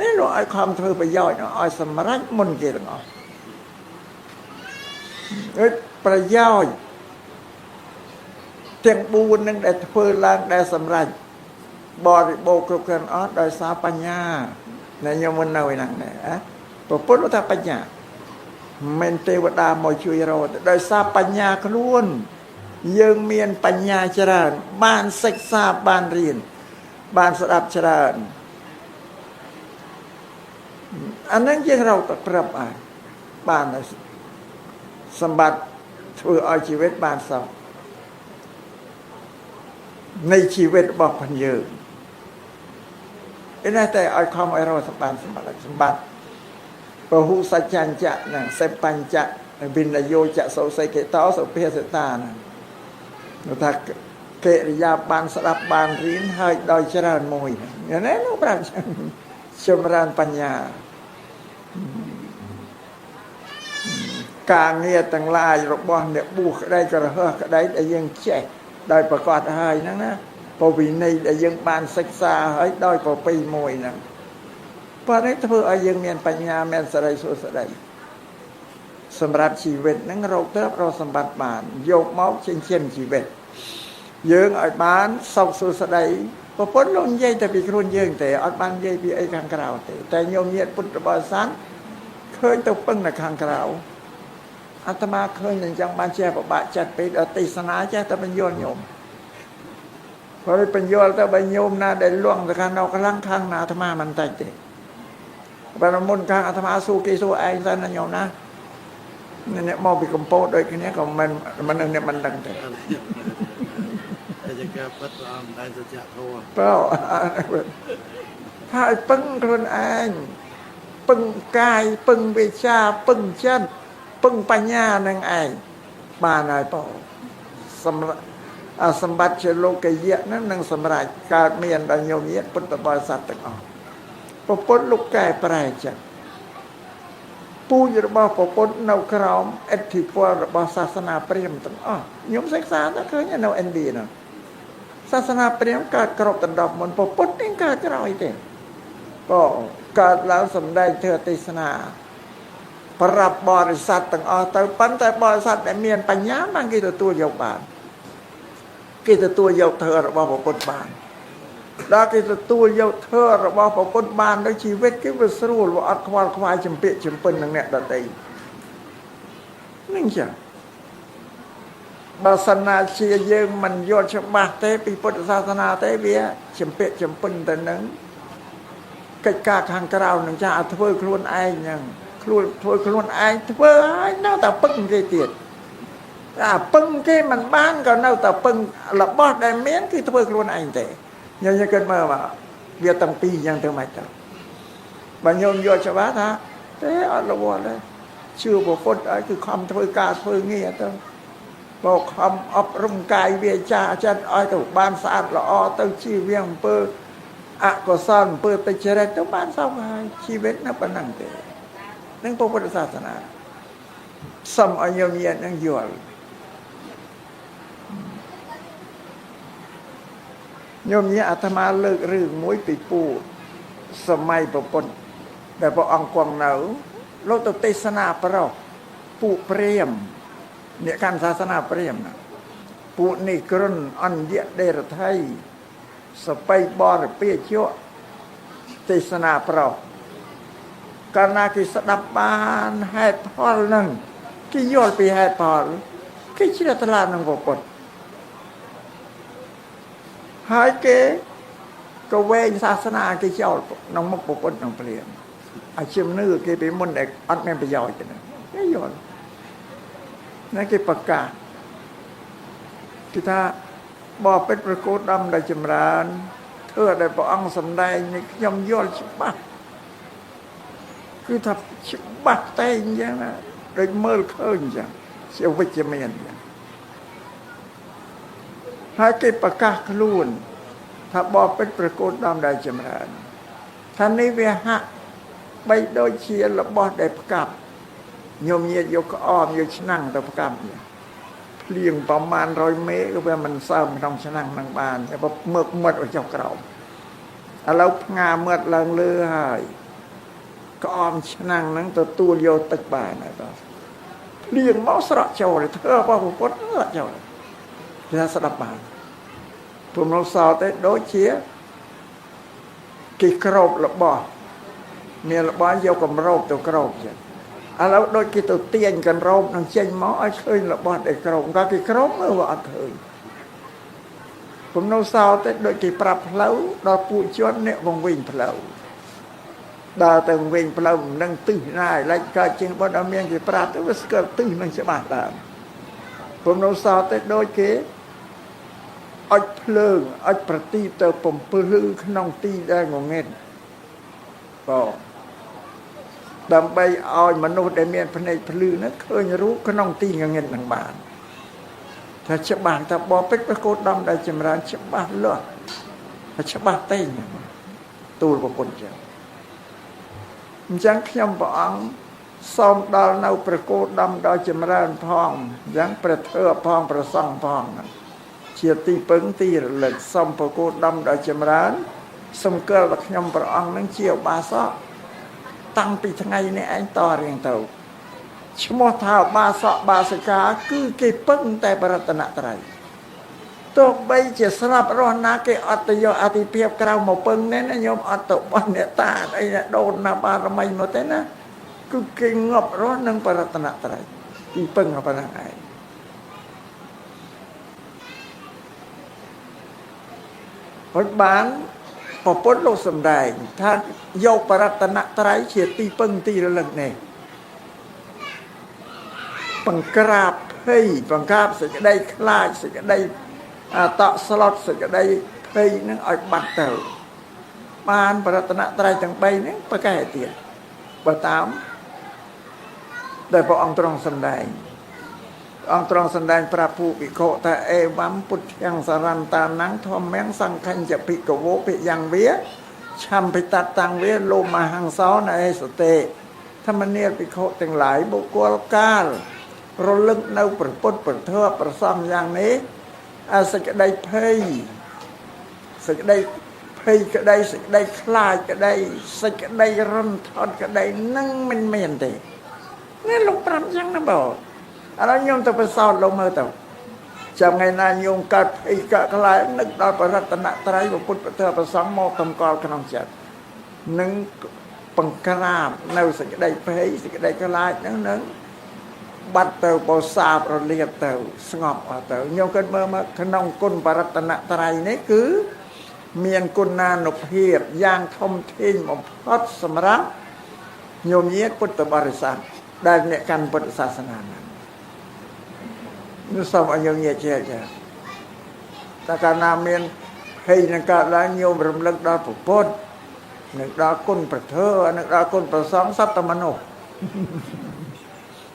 នេះលោកឲ្យខំធ្វើប្រយោជន៍ឲ្យសម្រេចមុនគេទាំងអស់ប្រយោជន៍ទាំង4នឹងដែលធ្វើឡើងដែលសម្រេចបរិបូរណ៍គ្រប់គ្រាន់អស់ដោយសារបញ្ញាណែញោមមិននៅឯហ្នឹងដែរព្រះពុទ្ធថាបញ្ញាមិនទេវតាមកជួយរកដោយសារបញ្ញាខ្លួនយើងមានបញ្ញាច្រើនបានសិក្សាបានរៀនបានស្ដាប់ច្រើនអានឹងយើងរកទៅប្រាប់បានសម្បត្តិធ្វើឲ្យជីវិតបានសុខនៃជីវិតរបស់ផងយើងឯនេះតែឲ្យខំឲ្យរកសម្បត្តិពហុសច្ចាញ្ចៈណាសេបញ្ចៈវិនយោចៈសោសេកេតោសុភាសិតាណានោះថាកិរិយាបានស្ដាប់បានរៀនហើយដោយច្រើនមួយយ៉ាងណានោះប្រាប់ចម្រើនបញ្ញាការងារទាំងឡាយរបស់អ្នកបួសក្តីក្រហមក្តីដែលយើងចេះដោយប្រកាសហើយហ្នឹងណាពវិន័យដែលយើងបានសិក្សាហើយដោយប្រពៃមួយហ្នឹងប៉ុន្តែធ្វើឲ្យយើងមានបញ្ញាមានសេរីសួស្តីសម្រាប់ជីវិតហ្នឹងរកទ្រព្យរកសម្បត្តិបានយកមកចិញ្ចឹមជីវិតយើងឲ្យបានសុខសួស្តីប្រពន្ធលោកនិយាយតែពីខ្លួនយើងទេអត់បាននិយាយពីអីខាងក្រៅទេតែញោមញាតិពុទ្ធបរិស័ទឃើញទៅពឹងនៅខាងក្រៅអាត្មាឃើញអញ្ចឹងបានជាពិបាកចិត្តពេកដល់ទេសនាចេះតែបញ្យល់ញោមព្រោះបញ្យល់ទៅបើញោមណាដែលលងទៅខាងនៅខ្លាំងខាងណាអាត្មាមិនតាច់ទេបើមុនខាងអាត្មាសួរគេសួរឯងទៅណាញោមណាអ្នកមកពីកម្ពុជាដូចគ្នាក៏មិនអ្នកមិនដឹងទេតែជាការពិតព្រះអង្គតែសច្ចធម៌បើថាឲ្យពឹងខ្លួនឯងពឹងកាយពឹងវិជ្ជាពឹងចិត្តពឹងបញ្ញានឹងឯងបានហើយបងសម្បត្តិជាលោកយៈហ្នឹងនឹងសម្រេចកើតមានដល់ញោមញាតិពុទ្ធបរិស័ទទាំងអស់ព្រះពុទ្ធលោកកែប្រែចិត្តពូជរបស់ព្រះពុទ្ធនៅក្រោមអធិពលរបស់សាសនាព្រាហ្មណ៍ទាំងអស់ខ្ញុំសិក្សាទៅឃើញនៅឥណ្ឌានោះសាសនាព្រាហ្មណ៍កើតក្របដណ្ដប់មុនព្រះពុទ្ធនឹងកើតក្រោយទេក៏កើតឡើងសម្ដែងធ្វើទេសនាប្រាប់បរិស័ទទាំងអស់ទៅប៉ុន្តែបរិស័ទដែលមានបញ្ញាបានគេទទួលយកបានគេទទួលយកធម៌របស់ព្រះពុទ្ធបានដល់គេទទួលយកធម៌របស់ព្រះពុទ្ធបានដល់ជីវិតគេវាស្រួលវាអត់ខ្វល់ខ្វាយចម្ពាក់ចម្ពិននឹងអ្នកដទៃនឹងចាបើសិនណាជាយើងមិនយល់ច្បាស់ទេពីពុទ្ធសាសនាទេវាចម្ពាក់ចម្ពិនទៅនឹងកិច្ចការខាងក្រៅនឹងចាធ្វើខ្លួនឯងហ្នឹងធ្វើខ្លួនឯងធ្វើឲ្យនៅតែពឹងគេទៀតពឹងគេមិនបានក៏នៅតែពឹងរបស់ដែលមានគឺធ្វើខ្លួនឯងទេញោមគិតមើលវាទាំងពីរយ៉ាងទៅមិនទៅបើញោមយល់ច្បាស់ថាទេអត់រវល់ទេជឿព្រះពុទ្ធឲ្យគឺខំធ្វើការធ្វើងារទៅបោកខំអប់រំកាយវាចាចិត្តឲ្យទៅបានស្អាតល្អទៅជៀសវាងអំពើអកុសលអំពើទុច្ចរិតទៅបានសុខហើយជីវិតនៅប៉ុណ្ណឹងទេនឹងពុទ្ធសាសនាសូមឲ្យញោមញាតិនឹងយល់ញោមញាតិអាត្មាលើករឿងមួយពីពូសម័យប្រពន្ធដែលព្រះអង្គគង់នៅលោកទៅទេសនាប្រុសពួកព្រាហ្មណ៍អ្នកកាន់សាសនាព្រាហ្មណ៍ណាពួកនេះគ្រុនអញ្ញដេរថៃសបៃបរពាជៈទេសនាប្រុសកាលណាគេស្ដាប់បានហេតុផលនឹងគេយល់ពីហេតុផលគេជ្រះថ្លានឹងព្រះពុទ្ធហើយគេក៏វែងសាសនាគេចោលក្នុងមុខព្រះពុទ្ធក្នុងព្រាហ្មណ៍អាជំនឿគេពីមុនដែលអត់មានប្រយោជន៍ទេគេយល់ นั่นคือประกาศคือถ้าบอกเป็นประโคดำได้จำรานเธอได้พระองค์สำแดงในย่อมย่อฉบับคือถ้าฉบับแต่งอย่างนั้นโดยเมื่อเคยอย่างเสียวิจารณ์อย่างให้เก็บประกาศล้วนถ้าบอกเป็นประโคดำได้จำรานท่านนี้เวหะไปโดยเชียร์ระบอดได้ประกาศโยมเยียยกอ้อมยกชนั่งตัวประกาศเนี่ยเลี้ยงประมาณ100 เมตรก็เพื่อมันเศร้ามันต้องชนั่งนางบานแต่พอเมื่อออกจากเราแล้วงาเมื่อลังเลือหายก็อ้อมชนั่งนั่งตัวโยตึกบานนะต่อเลี้ยงเมาสระเจ้าเลยเธอพ่อผมก็สระเจ้าเลยจะสระบานผมเราสาวแต่โดยเชียกี่กรอบระบอเมียระบอโยกับรอบตัวกรอบจ้ะแล้วโดยกี่ตัวเตียนกันรอบนั่งเชนหมอไอ้เคยระบอไอ้กรอบก็กี่กรอบเมื่อว่าเคยผมเราสาวแต่โดยกี่ปรับเพลาดอกปูชวนเนี่ยวงวิ่งเพลาดาวแต่วงวิ่งเพลานั่งตื้อหน้าไล่ก็จริงว่าดาวเมียงกี่ปรับแต่ว่าเกิดตื้อนั่งจะมาตามผมเราสาวแต่โดยกี่อัดเพลิงอัดประตีเตอผมปลื้มขนมตีได้งงเงินก็ดำไปเอามนุษย์ได้เมียนภายในพลื้มนะเคยรู้ขนมตีงงเงินทางบ้านถ้าฉบับถ้าบอกเป็นประโคดำได้จำรานฉบับเลือดถ้าฉบับเต้นตูรประคนเจ้ายังขยำปองซ้อมดาวนาประโคดำได้จำรานพองยังประเทอพองประสังพองเชียตีเปิงตีเหล็กซ้อมประโคดำได้จำรานสมเกลขยำปองนั่งเชี่ยวบาซอตั้งปีทั้งไงในไอ้ต่อเรียงเต่าชั่วโมงเท้าบาสะบาสกาคือเก็บปึ้งแต่ปรัตนตรัยตัวใบเจสนับร้อนนาเกอัตโยอติเพียบกล่าวมาปึ้งเนี่ยนะโยมอัตบันเนี่ยตาไอ้เนี่ยโดนนาบารมัยหมดเลยนะคือเก่งงบร้อนนึงปรัตนตรัยอีปึ้งอะไรไงพอบ้านพอพ้นโลกสมได้ท่านโยกปรัตนตรัยเฉียดตีปึ้งตีระลึกเนี่ยปังกราบเฮ้ยปังกราบสิ่งใดคลายสิ่งใดต่อสลดสิ่งใดเฮ้ยนั่งอ่อยบัดเต่าบานปรัตนตรัยจังไปนั่งประกาศเตียประตามแต่พระองค์ตรองสมได้องค์ตรองแสดงพระผู้ปิโคแต่เอวัมปุถยังสารันตานังทอมแมงสังขันจะปิโกโวปิยังเวียชัมปิตัดตังเวียโลมาหังเสาในสเตธรรมเนียปิโคแต่งหลายบุกวลกาลรลึกในประพุทธประเทศประซ้ำอย่างนี้สิ่งใดเพยสิ่งใดเพยก็ได้สิ่งใดคลายก็ได้สิ่งใดรันทอนก็ได้นั่งมันเมียนเตนี่ลงปรำยังนะบอกอะไรโยมต้องไปสอนลงมือตัวจำไงนายโยมกัดอีกกลายนึกได้ประรัตนตรัยบุพุทธประเทศประสังโมกำกอลขนมจัดนึงปังกราบในสิ่งใดเพยสิ่งใดกลายนึงบัดเตอปสาบเราเรียกเตอสงบเตอโยมกันเมื่อมาขนมกุลประรัตนตรัยนี่คือเมียนกุณานุเพียรย่างทมทิ้งอมพอดสมรักโยมเยียพุทธบริษัทได้เนี่ยการพุทธศาสนานึกสมอันยังเงียเชี่ยจ้ะแต่การนาเมียนให้นักการล้างโยมรำลึกดาวผู้พ้นนึกดาวกุลประเทศนึกดาวกุลประสองสัตตมโน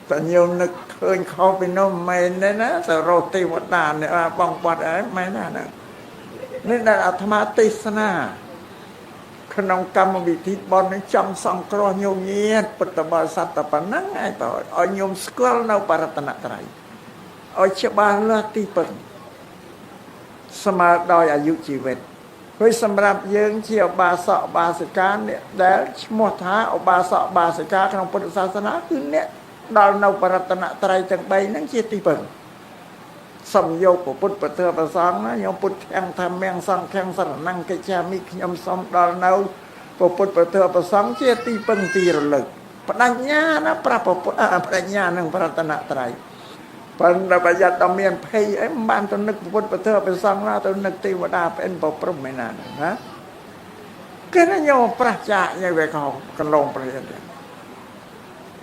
แต่โยมนึกเคยเข้าไปน้มไม่เนี่ยนะแต่โรตีวัดนานเนี่ยป้องปัดอะไรไม่น่านะนี่ได้อัตมาติสนาขนมกรรมวิธีบอลในจำสังกรโยมเงียปุตตบาสัตตปนังไอ้ต่อเอาโยมสกอลนาปรัตนตรัยเอาเชบาลาตีปึงสมาดอยอายุชีวิตเฮ้ยสำหรับยืงเชี่ยวบาสะบาสิกาเนี่ยแต่ชมท้าเอาบาสะบาสิกาขนมพุทธศาสนาคือเนี่ยดาวนาปรัตนตรัยจังใบนั่งเชี่ยตีปึงสมโยกพุทธประเทศประสังนะโยมพุทธแข่งทำแมงสังแข่งสรนังกิจามิขยมสมดาวนาพุทธประเทศประสังเชี่ยตีปึงตีระลึกปัญญานะพระปัญญาหนึ่งปรัตนตรัยปัญญาประหยัดดำเมียนเพยไอ้บ้านตัวนึกพุทธประเทศไปสร้างหน้าตัวนึกเทวดาเป็นปกปรมไม่นานนะก็นั่นโยมพระจ่าอย่างเวกเขากันลงประเทศ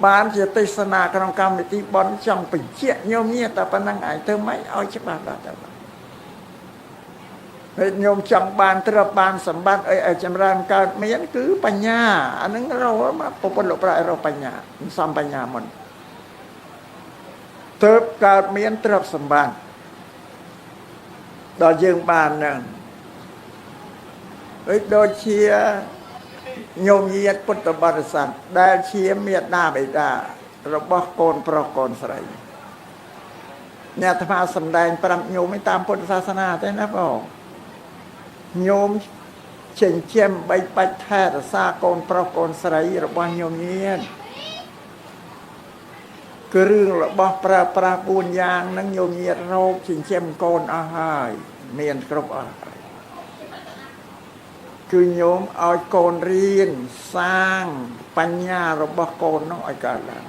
បានជាទេសនាក្នុងកម្មវិធីបន់ចង់បញ្ជាក់ញោមញាតែប៉ុណ្ណឹងឯងធ្វើម៉េចឲ្យច្បាស់ដល់ទៅហើយញោមចង់បានទ្រព្យបានសម្បត្តិអីឲ្យចម្រើនកើតមានគឺបញ្ញាអានឹងរកមកពុទ្ធលោកប្រាក់រកបញ្ញាសំបញ្ញាមុនទើបកើតមានទ្រព្យសម្បត្តិដល់យើងបានហ្នឹងហើយដូចជាញោមញាតពុទ្ធបរិស័ទដែលជាមេត្តាបិតារបស់កូនប្រុសកូនស្រីអ្នកអាត្មាសម្ដែងប្រាប់ញោមតាមពុទ្ធសាសនាទេណាបងញោមចិញ្ចឹមបីបាច់ថែរក្សាកូនប្រុសកូនស្រីរបស់ញោមញាតគឺរឿងរបស់ប្រើប្រាស់4យ៉ាងហ្នឹងញោមញាតរោគចិញ្ចឹមកូនអស់ហើយមានគ្រប់អស់គឺញោមឲ្យកូនរៀនសាងបញ្ញារបស់កូននោះឲ្យកើតឡើង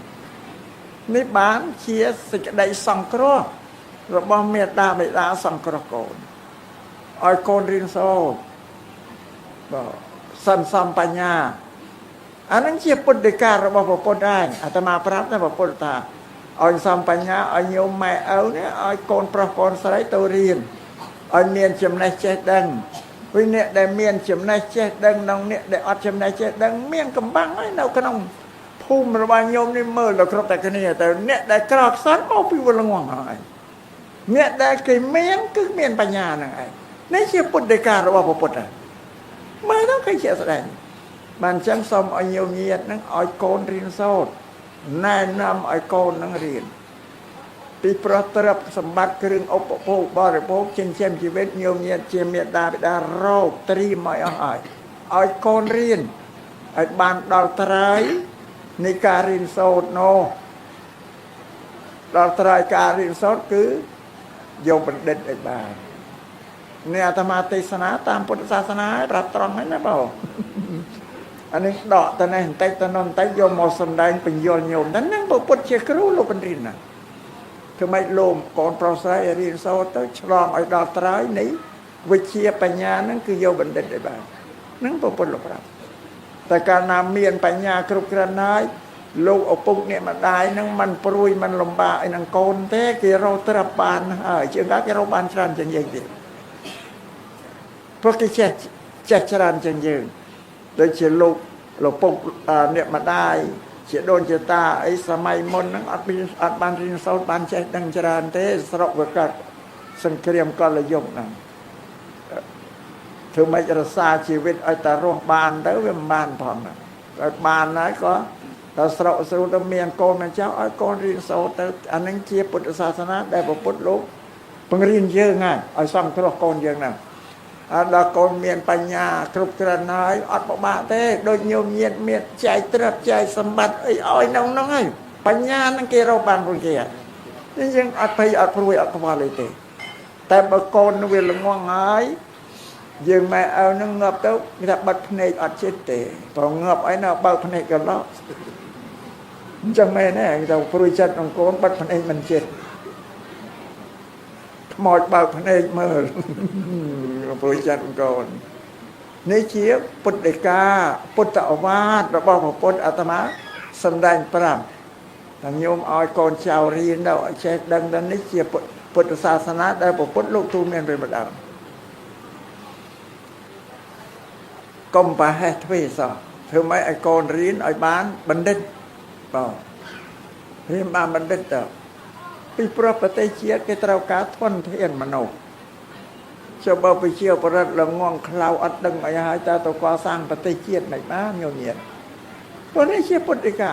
នេះបានជាសេចក្តីសង្គ្រោះរបស់មេត្តាបិតាសង្គ្រោះកូនឲ្យកូនរៀនសូត្របាទសន្សំបញ្ញាអានឹងជាពុទ្ធដីការបស់ព្រះពុទ្ធដែរអាត្មាប្រាប់តែព្រះពុទ្ធថាឲ្យសំបញ្ញាឲ្យញោមម៉ែឪនេះឲ្យកូនប្រុសកូនស្រីទៅរៀនឲ្យមានចំណេះចេះដឹងវិញអ្នកដែលមានចំណេះចេះដឹងក្នុងអ្នកដែលអត់ចំណេះចេះដឹងមានកម្បាំងហើយនៅក្នុងភូមិរបស់ញោមនេះមើលដល់គ្រប់តែគ្នាតែអ្នកដែលក្រខ្សត់មកពីវល់ងងហើយអ្នកដែលគេមានគឺមានបញ្ញាហ្នឹងឯងនេះជាពុទ្ធដីការបស់ព្រះពុទ្ធមើលទៅគេជាស្ដែងបានអញ្ចឹងសូមឲ្យញោមញាតហ្នឹងឲ្យកូនរៀនសូត្រណែនាំឲ្យកូនហ្នឹងរៀនពីប្រទ្រព្យសម្បត្តិគ្រឿងឧបភោគបរិភោគចិញ្ចឹមជីវិតញោមញាតជាមេត្តាបិតារោគត្រៀមឲ្យអស់ហើយឲ្យកូនរៀនឲ្យបានដល់ត្រើយនៃការរៀនសូត្រនោះដល់ត្រើយការរៀនសូត្រគឺយកបណ្ឌិតឲ្យបាននេះអាត្មាទេសនាតាមពុទ្ធសាសនាប្រាប់ត្រង់ហ្នឹងណាបងអានេះដកតនេះបន្តិចតនោះបន្តិចយកមកសំដែងបញ្យល់ញោមតែហ្នឹងពុទ្ធជាគ្រូលោកបណ្ឌិតណាធ្វើម៉េចលោមកូនប្រុសស្រីរៀនសូត្រទៅឆ្លងឲ្យដល់ត្រើយនៃវិជ្ជាបញ្ញាហ្នឹងគឺយកបណ្ឌិតឲ្យបានហ្នឹងពុទ្ធលោកប្រាប់តែកាលណាមានបញ្ញាគ្រប់គ្រាន់ហើយលោកឪពុកអ្នកម្ដាយហ្នឹងมันព្រួយมันលំបាកឲ្យនឹងកូនទេគេរកទ្រព្យបានហើយជាងកាគេរកបានច្រើនជាងយើងទៀតព្រោះគេចេះច្រើនជាងយើងដូចជាលោកពុកអ្នកម្ដាយជាដូនជាតាអីសម័យមុនហ្នឹងអត់បានរៀនសូត្របានចេះដឹងច្រើនទេស្រុកវាកើតសង្គ្រាមកលយុគហ្នឹងធ្វើម៉េចរក្សាជីវិតឲ្យតែរស់បានទៅវាមិនបានផងណាឲ្យបានហើយក៏ដល់ស្រុកស្រួលទៅមានកូនម្ចាស់ឲ្យកូនរៀនសូត្រទៅអានឹងជាពុទ្ធសាសនាដែលពុទ្ធលោកបង្រៀនយើងហើយឲ្យសង្គ្រោះកូនយើងហ្នឹងដល់កូនមានបញ្ញាគ្រប់គ្រាន់ហើយអត់ពិបាកទេដូចញោមញាតមានចែកទ្រព្យចែកសម្បត្តិអីឲ្យនៅហ្នឹងហើយបញ្ញាហ្នឹងគេរកបានរួចគេហើយយើងអត់ភ័យអត់ព្រួយអត់ខ្វល់អីទេតែបើកូននឹងវាល្ងងហើយយើងម៉ែឪហ្នឹងងាប់ទៅគេថាបិទភ្នែកអត់ចិត្តទេព្រោះងាប់អីនៅបើកភ្នែកកន្លោអញ្ចឹងមែនទេគេថាព្រួយចិត្តក្នុងកូនបិទភ្នែកមិនចិត្តខ្មោចបើកភ្នែកមើលព្រួយចិត្តកូននេះជាពុទ្ធដីកាពុទ្ធអវាទរបស់ព្រះពុទ្ធអាត្មាសម្ដែងប្រាប់ថាញោមឲ្យកូនចៅរៀនទៅឲ្យចេះដឹងថានេះជាពុទ្ធសាសនាដែលព្រះពុទ្ធលោកទូលមានពីម្ដងកុំប្រហែសទ្វេសោះធ្វើម៉េចឲ្យកូនរៀនឲ្យបានបណ្ឌិតបាទរៀនបានបណ្ឌិតទៅពីព្រោះប្រទេសជាតិគេត្រូវការធនធានមនុស្សចូលបើប្រជាប្រដ្ឋល្ងងខ្លៅអត់ដឹងអីហើយតើទៅកសាងប្រទេសជាតិមិនបានញោមញាតព្រោះនេះជាពុទ្ធដីកា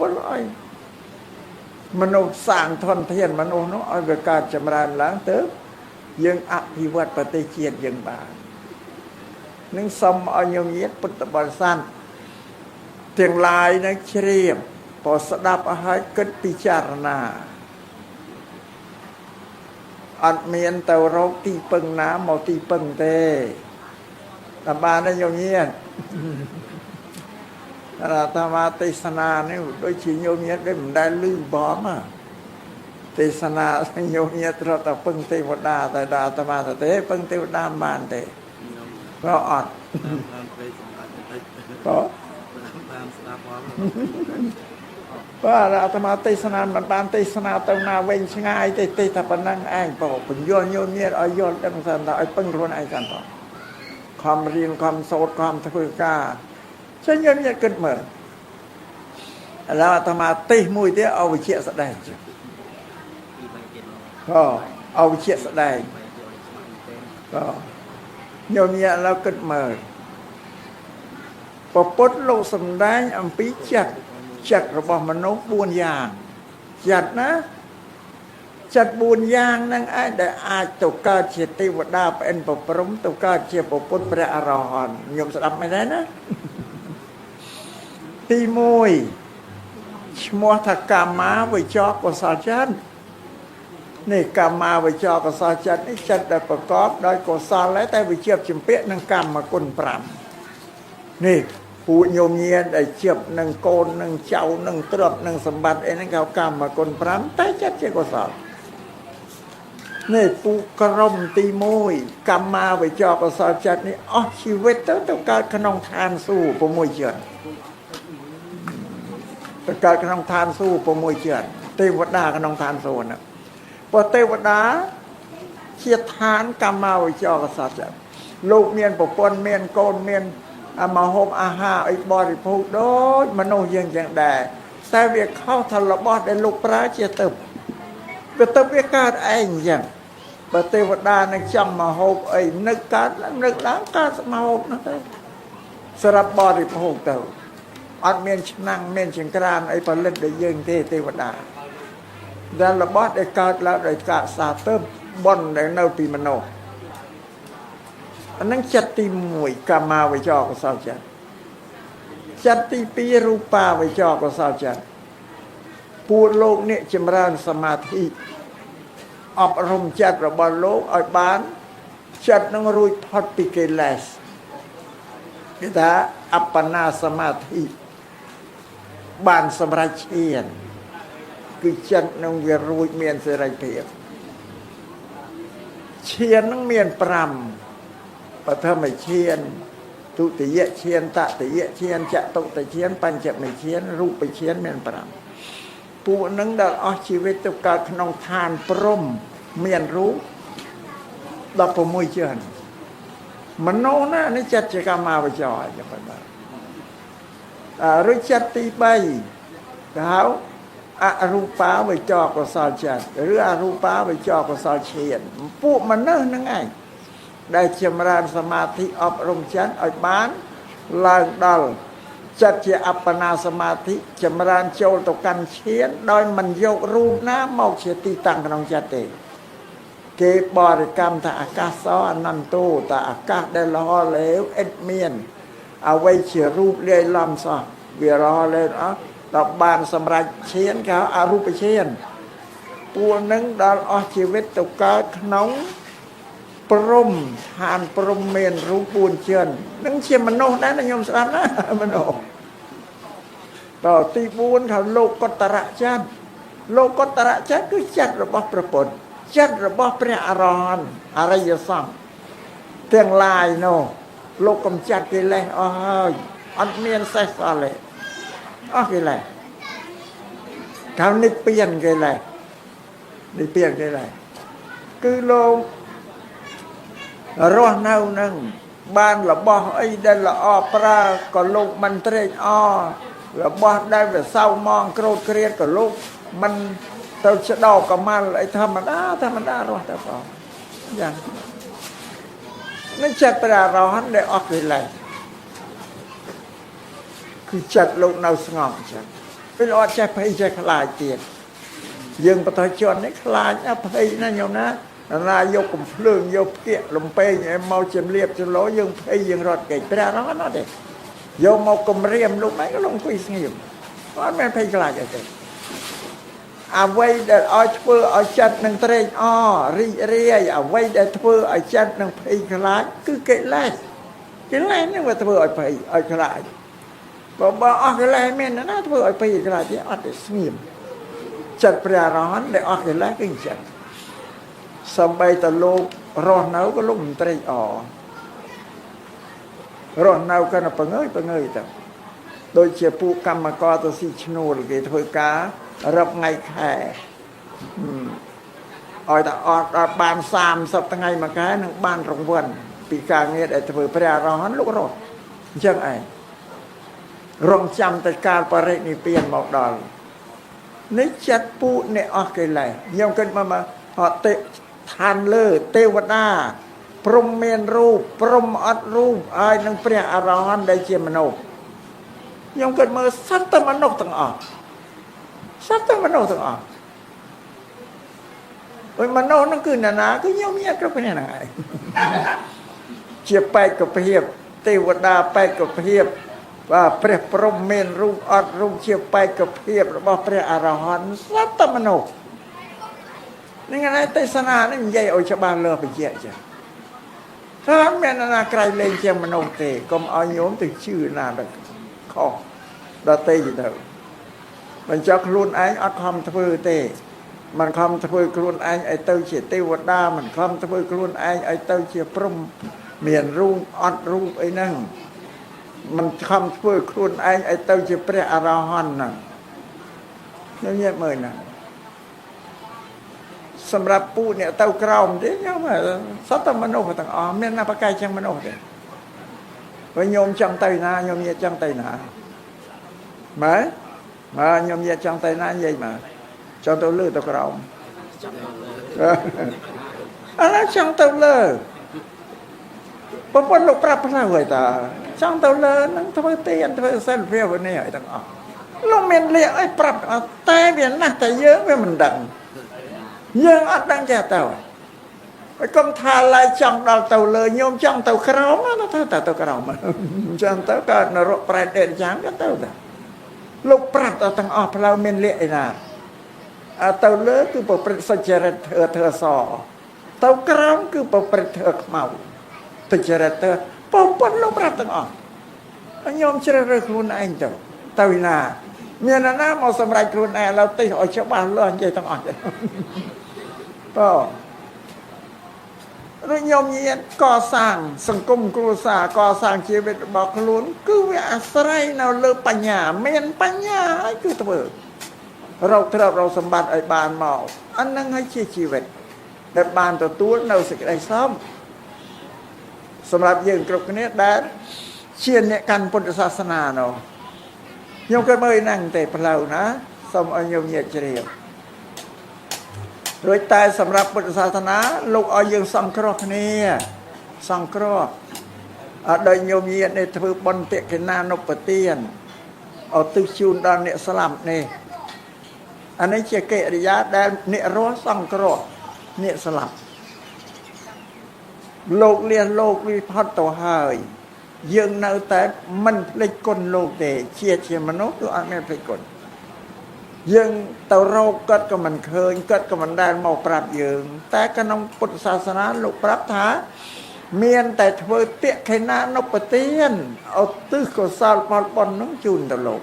ពុទ្ធឲ្យមនុស្សសាងធនធានមនុស្សនោះឲ្យវាកើតចម្រើនឡើងទៅយើងអភិវឌ្ឍប្រទេសជាតិយើងបាននឹងសូមឲ្យញោមញាតពុទ្ធបរិស័ទទាំងឡាយនឹងជ្រាបព្រោះស្ដាប់ឲ្យគិតពិចារណាអត់មានទៅរកទីពឹងណាមកទីពឹងទេតាមបានទេញោមញាតអាត្មាទេសនានេះដូចជាញោមញាតដូចមិនដែលឮបងទេសនាញោមញាតរត់តែពឹងទេវតាតែអាត្មាទៅទេពឹងទេវតាមិនបានទេព្រោះអត់បានពេលសម្រាប់បន្តិចក៏បានស្ដាប់មក បាទអាត្មាទេសនាមិនបានទេសនាទៅណាវិញឆ្ងាយទេតែប៉ុណ្ណឹងឯងបងបញ្យល់ញោមញាតឲ្យយល់ដឹងសិនតើឲ្យពឹងខ្លួនឯងសិនតើខំរៀនខំសូត្រខំធ្វើការចឹងញោមញាតគិតមើលឥឡូវអាត្មាទេសមួយទៀតឲ្យវិជ្ជាស្ដែងចុះឲ្យវិជ្ជាស្ដែងញោមញាតឥឡូវគិតមើលពុទ្ធលោកសំដែងអំពីចិត្តរបស់មនុស្ស4យ៉ាងចិត្តណាចិត្ត4យ៉ាងហ្នឹងឯងដែលអាចទៅកើតជាទេវតាប្អិនប្រព្រំទៅកើតជាពុទ្ធព្រះអរហន្តខ្ញុំស្ដាប់មិនដែរណាទី1ឈ្មោះថាកម្មាវិជ្ជាកុសលចិត្តនេះកម្មាវិជ្ជាកុសលចិត្តនេះចិត្តដែលប្រកបដោយកុសលតែវាជាប់ជំពាក់នឹងកម្មគុណ5នេះពួកញោមញាតដែលជាប់នឹងកូននឹងចៅនឹងទ្រព្យនឹងសម្បត្តិអីហ្នឹងគេកម្មគុណ5តែចិត្តជាកុសលនេះពួកក្រុមទី1កម្មាវិជ្ជាកុសលចិត្តនេះអស់ជីវិតទៅកើតក្នុងឋានសួគ៌6ជាតិទៅកើតក្នុងឋានសួគ៌6ជាតិទេវតាក្នុងឋានសួគ៌ហ្នឹងព្រោះទេវតាជាឋានកម្មាវិជ្ជាកុសលចិត្តលោកមានប្រពន្ធមានកូនមានមហូបអាហារអីបរិភោគដូចមនុស្សយើងចឹងដែរតែវាខុសថារបស់ដែលលោកប្រើជាទឹកវាទឹកវាកើតឯងចឹងបើទេវតានឹងចង់មហូបអីនឹកកើតនឹកឡើងកើតមហូបនោះទៅសម្រាប់បរិភោគទៅអត់មានឆ្នាំងមានចង្ក្រានអីផលិតដូចយើងទេទេវតាដែលរបស់ដែលកើតឡើងដោយការសាទើបបនដែលនៅពីមនុស្សអានឹងចិត្តទី1កម្មាវិជ្ជាកុសលចិត្តទី2រូបាវិជ្ជាកុសលចិត្តពួកលោកនេះចម្រើនសមាធិអប់រំចិត្តរបស់លោកឲ្យបានចិត្តនឹងរួចផុតពីកិលេសគេថាអបណាសមាធិបានសម្រេចឈានគឺចិត្តនឹងវារួចមានសេរីភាពឈាននឹងមាន5បឋមឈានទុតិយឈានតតិយឈានចតុតឈានបញ្ចមឈានរូបឈានមាន5ពួកនឹងដែលអស់ជីវិតទៅកើតក្នុងឋានព្រំមានរូប16ឈានមនុស្សណានេះចិត្តជាកម្មាវិជ្ជាយ៉ាងប៉ុណ្ណារួចចិត្តទី3គេហៅអរូបាវិជ្ជាកុសលចិត្តឬអរូបាវិជ្ជាកុសលឈានពួកមនុស្សនឹងឯងដែលចម្រើនសមាធិអប់រំចិត្តឲ្យបានឡើងដល់ចិត្តជាអបណាសមាធិចម្រើនចូលទៅកាន់ឈានដោយមិនយករូបណាមកជាទីតាំងក្នុងចិត្តទេគេបរិកម្មថាអាកាសអនន្តោថាអាកាសដែលរហលេវឥតមានអ្វីជារូបលាយឡំសោះវារហលេវអស់ដល់បានសម្រេចឈានគេហៅអរូបឈានពួកនឹងដល់អស់ជីវិតទៅកើតក្នុងព្រំឋានព្រំមានរូប4ជាន់នឹងជាមនុស្សដែរណាខ្ញុំស្ដាប់ណាមនុស្សតទី4ថាលោកកតរៈចិត្តលោកកតរៈចិត្តគឺចិត្តរបស់ព្រះពុទ្ធចិត្តរបស់ព្រះអរហន្តអរិយសង្ឃទាំងឡាយនោះលោកកំចាត់កិលេសអស់ហើយអត់មានសេះសល់ទេអស់កិលេសកាលនិព្វានកិលេសនិព្វានកិលេសគឺលោករស់នៅនឹងបានរបស់អីដែលល្អប្រើក៏លោកមិនត្រេកអររបស់ដែលវាសៅមងក្រោតក្រៀតក៏លោកមិនទៅឆ្ដោកមាល់អីធម្មតារស់ទៅផងយ៉ាងនេះចិត្តព្រះអរហន្តដែលអស់កិលេសគឺចិត្តលោកនៅស្ងប់ចឹងពេលអត់ចេះភ័យចេះខ្លាចទៀតយើងបទជននេះខ្លាចណាភ័យណាញោមណាណាយកកំភ្លើងយកផ្គាក់លំពេងមកជំរាបចលោយើងភ័យយើងរត់គេព្រះអរហន្តអត់ទេយកមកគំរាមលោកឯងក៏លោកអង្គុយស្ងៀមអត់មានភ័យខ្លាចអីទេអ្វីដែលឲ្យធ្វើឲ្យចិត្តនឹងត្រេកអររីករាយអ្វីដែលធ្វើឲ្យចិត្តនឹងភ័យខ្លាចគឺកិលេសនឹងវាធ្វើឲ្យភ័យឲ្យខ្លាចបើអស់កិលេសមានណាធ្វើឲ្យភ័យខ្លាចទេអត់ទេស្ងៀមចិត្តព្រះអរហន្តដែលអស់កិលេសគឺអញ្ចឹងសំបីតលោករស់នៅក៏លោកមិនត្រេកអររស់នៅក៏ពងើយទៅ โดยเฉพาะกรรมกรตัวสิชนูลគេធ្វើការរាប់ថ្ងៃខែឲ្យតែអត់បាន30ថ្ងៃមួយខែនឹងបានរង្វាន់ពីការងារដែលធ្វើព្រះអរហន្តលោករត់អញ្ចឹងឯងរងចាំតែកាលបរិនិព្វានមកដល់នេះចិត្តពួកអ្នកអស់កិលេសខ្ញុំគិតមកអត់ទេឋានលើទេវតាព្រំមានរូបព្រំអត់រូបហើយនឹងព្រះអរហន្តដែលជាមនុស្សខ្ញុំគិតមើលសត្វតែមនុស្សទាំងអស់សត្វតែមនុស្សទាំងអស់ហើយមនុស្សហ្នឹងគឺណានាគឺខ្ញុំមានគ្រប់គ្នាហ្នឹងឯងជាបេក្ខភាពទេវតាបេក្ខភាពបាទព្រះព្រំមានរូបអត់រូបជាបេក្ខភាពរបស់ព្រះអរហន្តសត្វតែមនុស្សនេះឯងទេសនានេះនិយាយឲ្យច្បាស់លើបញ្ជាក់ចា៎ថាមានណាក្រៃលែងជាមនុស្សទេកុំឲ្យញោមទៅជឿណាដល់ខុសដល់ទេទៅបញ្ចុះខ្លួនឯងអត់ខំធ្វើទេមិនខំធ្វើខ្លួនឯងឲ្យទៅជាទេវតាមិនខំធ្វើខ្លួនឯងឲ្យទៅជាព្រំមានរូបអត់រូបអីហ្នឹងមិនខំធ្វើខ្លួនឯងឲ្យទៅជាព្រះអរហន្តហ្នឹងខ្ញុំនិយាយមើលណាសម្រាប់ពូអ្នកទៅក្រោមទេខ្ញុំសត្វតែមនុស្សទាំងអស់មានណាប្រកែកជាងមនុស្សទេវិញញោមចង់ទៅណាញោមនិយាយចង់ទៅណាម៉ែញោមនិយាយចង់ទៅណានិយាយមកចង់ទៅលើទៅក្រោមអានេះចង់ទៅលើប្រពន្ធលោកប្រាប់ផ្លូវហើយតាចង់ទៅលើនឹងធ្វើទៀនធ្វើសិលភាវនាឲ្យទាំងអស់លោកមានលៀកឲ្យប្រាប់តែវាណាស់តែយើងវាមិនដឹងយើងអត់ដឹងចេះទៅហើយកុំថាឡើយចង់ដល់ទៅលើញោមចង់ទៅក្រោមណាទៅក្រោមចង់ទៅក៏នរកប្រែតដេតយ៉ាងក៏ទៅដែរលោកប្រាប់ដល់ទាំងអស់ផ្លូវមានលៀកឯណាទៅលើគឺប្រព្រឹត្តសុចរិតធ្វើសទៅក្រោមគឺប្រព្រឹត្តធ្វើខ្មៅទុច្ចរិតទៅប៉ុនលោកប្រាប់ទាំងអស់ញោមជ្រើសរើសខ្លួនឯងទៅណាមានណាមកសម្រេចខ្លួនឯងឡើយទៅឲ្យច្បាស់លាស់និយាយទាំងអស់ទេញោមញាតកសាងសង្គមគ្រួសារកសាងជីវិតរបស់ខ្លួនគឺវាអាស្រ័យនៅលើបញ្ញាមានបញ្ញាហើយគឺធ្វើរកទ្រព្យរកសម្បត្តិឲ្យបានមកអានឹងហើយជាជីវិតដែលបានទទួលនៅសេចក្តីសុខសម្រាប់យើងគ្រប់គ្នាដែលជាអ្នកកាន់ពុទ្ធសាសនានោះខ្ញុំក៏មើលហ្នឹងទេផ្លូវណាសូមឲ្យញោមញាតជ្រាបរួចតែសម្រាប់ពុទ្ធសាសនាលោកឲ្យយើងសង្គ្រោះគ្នាសង្គ្រោះដោយញោមញាតនេះធ្វើបុណ្យតិកិណានុបទានឧទ្ទិសជូនដល់អ្នកស្លាប់នេះអានេះជាកិរិយាដែលអ្នករស់សង្គ្រោះអ្នកស្លាប់លោកលះលោកវិផុតទៅហើយយើងនៅតែមិនភ្លេចគុណលោកទេជាមនុស្សគឺអត់មានភ្លេចគុណយើងទៅរកគាត់ក៏មិនឃើញគាត់ក៏មិនដែលមកប្រាប់យើងតែក្នុងពុទ្ធសាសនាលោកប្រាប់ថាមានតែធ្វើតិខេណានុបទានឧទ្ទិសកុសលផលបុណ្យនឹងជូនទៅលោក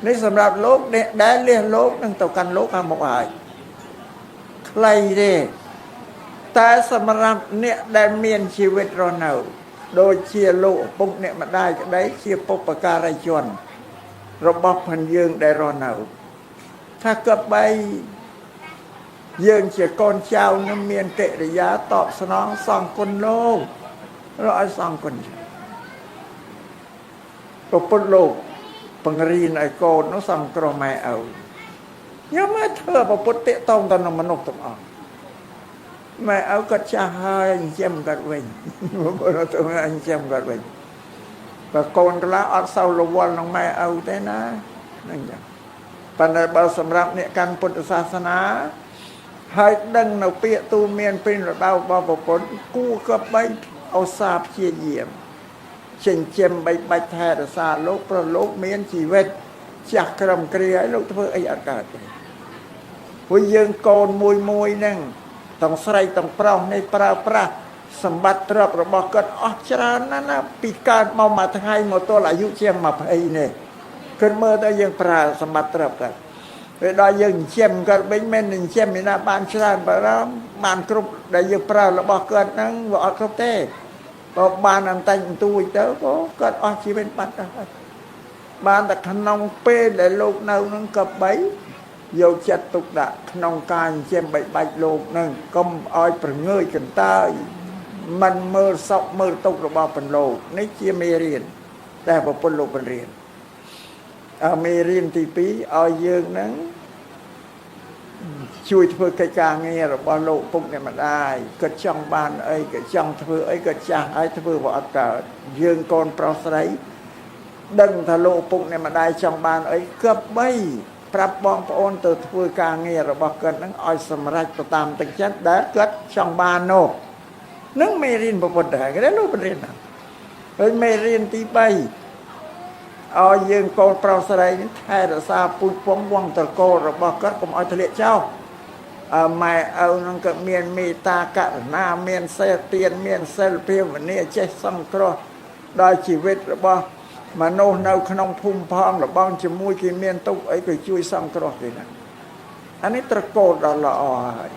នេះសម្រាប់លោកអ្នកដែលលះលោកនឹងទៅកាន់លោកខាងមុខហើយខ្លីទេតែសម្រាប់អ្នកដែលមានជីវិតរស់នៅដូចជាលោកឪពុកអ្នកម្ដាយក្តីជាបុព្វការីជនរបស់ផងយើងដែលរស់នៅថាក៏បីយើងជាកូនចៅនឹងមានកិរិយាតបស្នងសងគុណលោករកឲ្យសងគុណប្រពុតលោកបង្រៀនឲ្យកូននោះសង្គ្រោះម៉ែឪខ្ញុំមកធ្វើប្រពុតតេតងទៅនឹងមនុស្សទាំងអស់ម៉ែឪគាត់ចាស់ហើយអញ្ចឹងគាត់វិញប្រពុតទៅអញ្ចឹងគាត់វិញបើកូនខ្លះអត់សូវរវល់នឹងម៉ែឪទេណាហ្នឹងចឹងប៉ុន្តែបើសម្រាប់អ្នកកាន់ពុទ្ធសាសនាហើយដឹងនៅពាក្យទូមានពេញរដូវរបស់ប្រពុតគួរក៏បីឧស្សាហ៍ព្យាយាមចិញ្ចឹមបីបាច់ថែរក្សាលោកព្រោះលោកមានជីវិតចាស់ក្រំគ្រាហើយលោកធ្វើអីអត់កើតទេព្រោះយើងកូនមួយហ្នឹងទាំងស្រីទាំងប្រុសនេះប្រើប្រាស់សម្បត្តិទ្រព្យរបស់គាត់អស់ច្រើនណាស់ណាពីកើតមកមួយថ្ងៃមកទល់អាយុជាង20នេះគាត់មើលទៅយើងប្រើសម្បត្តិទ្រព្យគាត់ពេលដល់យើងចិញ្ចឹមគាត់វិញមិនចិញ្ចឹមឯណាបានច្រើនបារម្ភបានគ្រប់ដែលយើងប្រើរបស់គាត់ហ្នឹងវាអត់គ្រប់ទេបើបានអន្តាញ់អន្ទួយទៅក៏គាត់អស់ជីវិតបាត់ទៅហើយ បានតែក្នុងពេលដែលលោកនៅនឹងក៏បីយកចិត្តទុកដាក់ក្នុងការចិញ្ចឹមបីបាច់លោកនឹងកុំឲ្យប្រងើយកន្តើយមិនមើលសក់មើលទុករបស់ពន្លោកនេះជាមេរៀនតែប្រពន្ធលោកបញ្រៀនមេរៀនទី2ឲ្យយើងនឹងជួយធ្វើកិច្ចការងាររបស់លោកពុកអ្នកម្ដាយគាត់ចង់បានអីគាត់ចង់ធ្វើអីគាត់ចាស់ហើយធ្វើបើអត់កើតយើងកូនប្រុសស្រីដឹងថាលោកពុកអ្នកម្ដាយចង់បានអីគប់បីប្រាប់បងប្អូនទៅធ្វើការងាររបស់គាត់នឹងឲ្យសម្រេចទៅតាមទឹកចិត្តដែលគាត់ចង់បាននោះនឹងមេរៀនប្រពន្ធដែរគេលោកបញ្រៀនណាហើយមេរៀនទី3ឲ្យយើងកូនប្រុសស្រីថែរក្សាពូជពងវងត្រកូលរបស់គាត់កុំឲ្យធ្លាក់ចោលម៉ែឪនឹងក៏មានមេត្តាករុណាមានសេះទានមានសិលភាវនាចេះសង្គ្រោះដល់ជីវិតរបស់មនុស្សនៅក្នុងភូមិផងរបងជាមួយគេមានទុកអីក៏ជួយសង្គ្រោះគេណាអានេះត្រកូលដ៏ល្អហើយ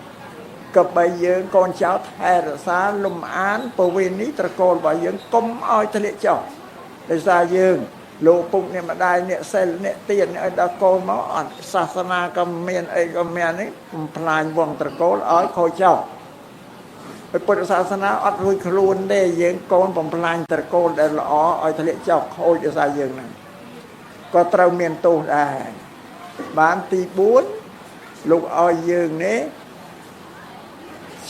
ក៏បីយើងកូនចៅថែរក្សាលំអានពវេនីត្រកូលរបស់យើងកុំឲ្យធ្លាក់ចុះដោយសារយើងលោកពុកអ្នកម្ដាយអ្នកសិលអ្នកទានឲ្យដល់កូនមកអត់សាសនាក៏មានអីក៏មាននេះបំផ្លាញវងត្រកូលឲ្យខូចចោលហើយពុទ្ធសាសនាអត់រួចខ្លួនទេយើងកូនបំផ្លាញត្រកូលដែលល្អឲ្យធ្លាក់ចោលខូចដោយសារយើងហ្នឹងក៏ត្រូវមានទោសដែរបានទី4លោកឲ្យយើងនេះ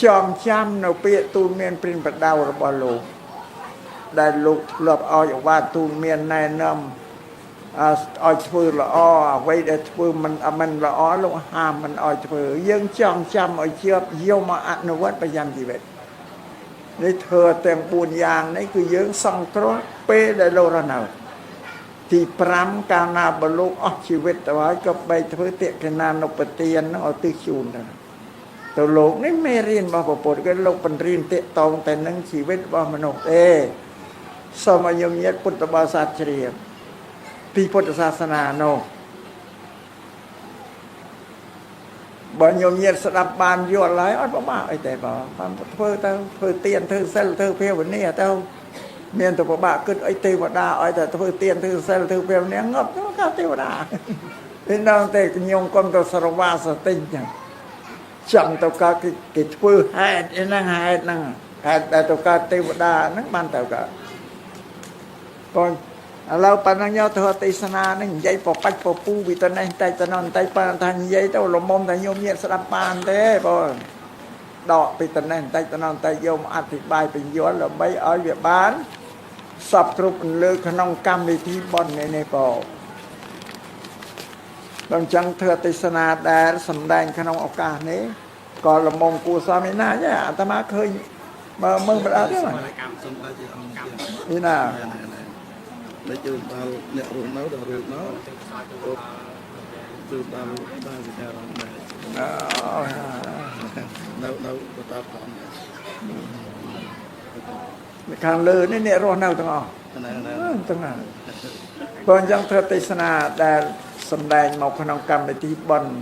ចងចាំនៅពាក្យទូលមានព្រានប្រដៅរបស់លោកដែលលោកធ្លាប់ឲ្យអវាទទូលមានណែនាំឲ្យធ្វើល្អអ្វីដែលធ្វើមិនល្អលោកហាមមិនឲ្យធ្វើយើងចងចាំឲ្យជាប់យកមកអនុវត្តប្រចាំជីវិតនេះធ្វើទាំង4យ៉ាងនេះគឺយើងសង្គ្រោះពេលដែលលោករស់នៅទី5កាលណាបលោកអស់ជីវិតទៅហើយក៏បីធ្វើតិកណានុបទាននឹងឲ្យទិសជូនទៅលោកនេះមេរៀនរបស់ពុទ្ធគឺលោកបញ្រៀនតេតងតែនឹងជីវិតរបស់មនុស្សទេសូមឲ្យញោមញាតិពុទ្ធបរិស័ទជ្រាបពីពុទ្ធសាសនានោះបើញោមញាតិស្ដាប់បានយល់ហើយអត់ពិបាកអីទេបងធ្វើទៅធ្វើទានធ្វើសិលធ្វើភាវនាទៅមានទៅពិបាកគិតអីទេវតាឲ្យតែធ្វើទានធ្វើសិលធ្វើភាវនាងប់ទៅកាទេវតាពេលនោះតែញោមកុំទៅស្រវាសតិញចឹងចង់ទៅកើតគេធ្វើហេតុហ្នឹងហេតុហ្នឹងហេតុដែលទៅកើតទេវតាហ្នឹងបានទៅកើតបងឥឡូវប៉ណ្ណឹងយកទៅទេសនានេះនិយាយប្របាច់ពពូវិតនេះតែតំណតែប៉ណ្ណថានិយាយទៅលំមុំតែញោមញាតស្ដាប់បានទេបងដកពីតំណតែតំណតែយកមកអធិប្បាយបញ្យល់ដើម្បីឲ្យវាបានសពគ្រប់លើក្នុងកម្មវិធីបុណ្យនេះបងដល់ចឹងធ្វើទេសនាដែលសម្ដែងក្នុងឱកាសនេះក៏លំមុំគួរសមណាស់អាត្មាឃើញមើលមិនអត់ទេនេះណាđể chưa bao nhẹ ruộng nấu đồ ruộng nấu chưa bao bao gì cả rồi nấu nấu có tao còn càng lừa nên nhẹ ruộng nấu từng ngõ từng ngõ còn trong thời tây sơn đã sầm đèn một phần cầm để tí bần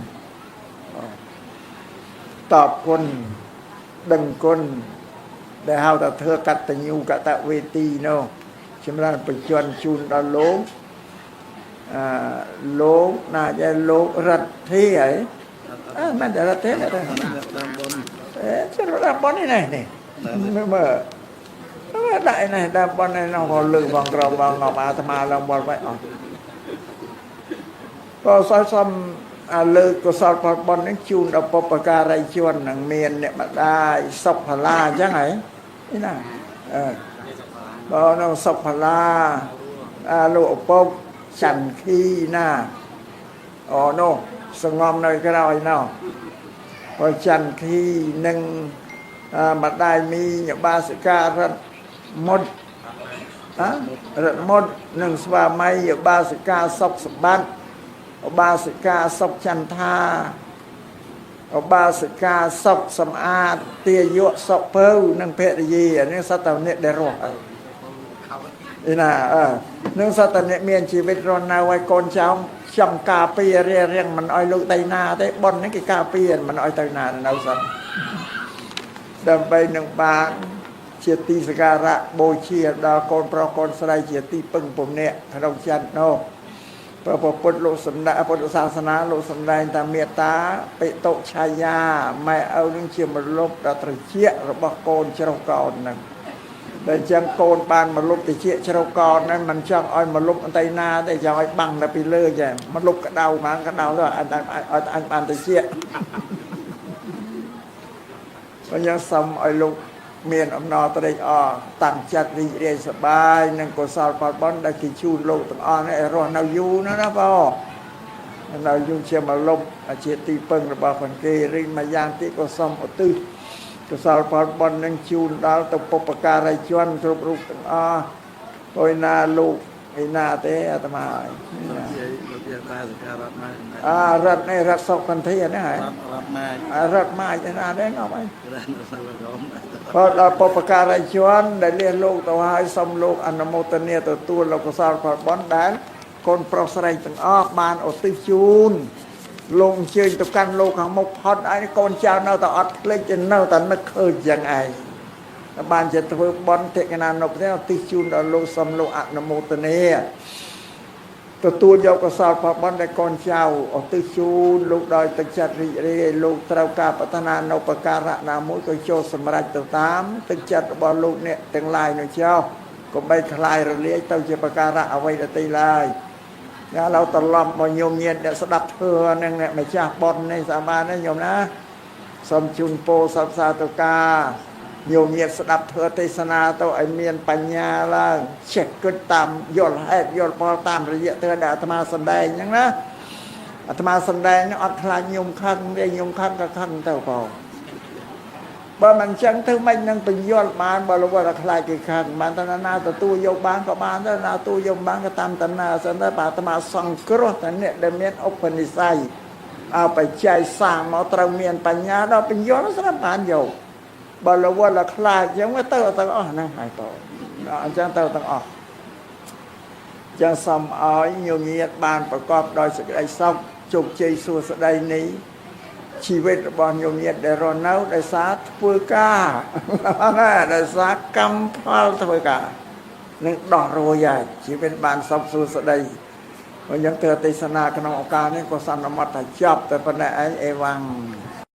tọp quân đừng quân để hao ta thưa cắt tình nhu cả tạo về tì đâu chúng ta phải chọn chun đó lố là cái lố rật thi ấy mà để rật thế này thôi chứ nó làm bón này này mà đại này đam bón này nó còn lưng vòng rồng vòng ngọc à tham à lòng bón vậy có sao xăm lư có sao bón đến chun đó bọc cà ray chuồn thằng miền này mà đai sọc hà la chắc ấy thế nào nó sọc hà la lộ bông chẳng khi na nó sừng ngon nơi cái nào nào rồi chẳng khi nâng mặt đai mi nhập ba sự ca rất một nâng sva may nhập ba sự ca sọc sập ban ba sự ca sọc chăn tha ba sự ca sọc sầm a tia dọ sọc pâu nâng phe gì ở những sát tàu nệ để rồiนี่นะนึกสัตว์เนี่ยเมียนชีวิตรอนนาไว้ก่อนเช้าช่ำกาเปียเรียงมันอ้อยลูกไตนาได้บอนนี่กี่กาเปียมันอ้อยไตนาเราสัตว์เดินไปหนึ่งบางเชียตีสการะโบเชียดาโกนปรากรสไลเชียตีปึ้งผมเนี่ยเราจันโน พระพุทธលោកសម្ដែងពុទ្ធសាសនាលោកសម្ដែងថាមេត្តាបិតុឆាយាម៉ែឪនឹងជាមលុបដ៏ត្រជាក់របស់កូនច្រកកោនហ្នឹងតែចឹងកូនបានមលុបត្រជាក់ច្រកកោនហ្នឹងមិនចង់ឲ្យមលុបអន្តៃណាទេចង់ឲ្យបាំងតែពីលើចឹងមលុបក្តៅហ្នឹងក្តៅទៅអញបានត្រជាក់បើយ៉ាងសុំឲ្យលោកមានអំណរត្រេកអរតាំងចិត្តរីករាយសប្បាយនិងកុសលផលបុណ្យដែលគេជូនលោកទាំងអស់នេះឲ្យរស់នៅយូរណាបងនៅយូរជាមលុបជាទីពឹងរបស់ផងគេរីមួយយ៉ាងទៀតក៏សូមឧទ្ទិសកុសលផលបុណ្យនឹងជូនដល់ទៅបុព្វការីជនគ្រប់រូបទាំងអស់ដោយណាលោកឯណាទេអាត្មាហើយលោកយាតាសក្ការៈម៉ែរត់នេះរត់សុកកន្ធាហ្នឹងហើយរត់ម៉ាយឯណាដែរងប់ហើយព្រោះដល់បុព្វការីជនដែលលះលោកទៅហើយសូមលោកអនុមោទនាទទួលលោកកុសលផលបុណ្យដែលកូនប្រុសស្រីទាំងអស់បានឧទ្ទិសជូនលោកអញ្ជើញទៅកាន់លោកខាងមុខផុតហើយកូនចៅនៅតែអត់ភ្លេចទេនៅតែនឹកឃើញយ៉ាងឯងបានជាធ្វើបុណ្យទេកណានុទេឧទ្ទិសជូនដល់លោកសូមលោកអនុមោទនាទទួលយកកុសលផលបុណ្យដែលកូនចៅឧទ្ទិសជូនលោកដោយទឹកចិត្តរីករាយលោកត្រូវការប្រាថ្នានៅប្រការៈណាមួយក៏ចូលសម្រេចទៅតាមទឹកចិត្តរបស់លោកអ្នកទាំងឡាយនោះចុះកុំបីខ្លាយរលាយទៅជាប្រការៈអ្វីដទៃឡើយយ៉ាเราត្រឡប់មកញោមញាតអ្នកស្ដាប់ធម៌នឹងអ្នកម្ចាស់បុណ្យនេះសាបានណាញោមណាសូមជូនពរសព្វសាធុការញោមញាតស្ដាប់ធម៌ទេសនាទៅឲ្យមានបញ្ញាឡើងចេះគិតតាមយល់ហេតុយល់ផលតាមរយៈធម៌ដែលអាត្មាសម្ដែងអញ្ចឹងណាអាត្មាសម្ដែងអត់ខ្លាចញោមខឹងទេញោមខឹងក៏ខឹងទៅបងបើមិនអញ្ចឹងទៅមិននឹងបញ្យល់បានបើលោកថាខ្លាចគេខឹងបានតណាទទួលយកបានក៏បានដែរណាទទួលយកបានក៏តាមតណាសិនតែអាត្មាសង្គ្រោះតែអ្នកដែលមានឧបនិស្ស័យឲ្យបច្ច័យសាងមកត្រូវមានបញ្ញាដល់បញ្យល់ស្រាប់បានយកបើលោកថាខ្លាចអញ្ចឹងទៅទាំងអស់ហ្នឹងហើយតអញ្ចឹងទៅទាំងអស់ចឹងសូមឲ្យញោមញាតបានប្រកបដោយសេចក្តីសុខជោគជ័យសួស្តីនេះជីវិតរបស់ញោមញាតដែលរស់នៅដោយសារធ្វើការណាដោយសារកម្មផលធ្វើការនឹងដោះរួយហើយជីវិតបានសុខសួស្តីបើយ៉ាងទៅទេសនាក្នុងឱកាសនេះក៏សន្មតថាចប់តែប៉ុណ្ណេះឯងអេវ៉ាំង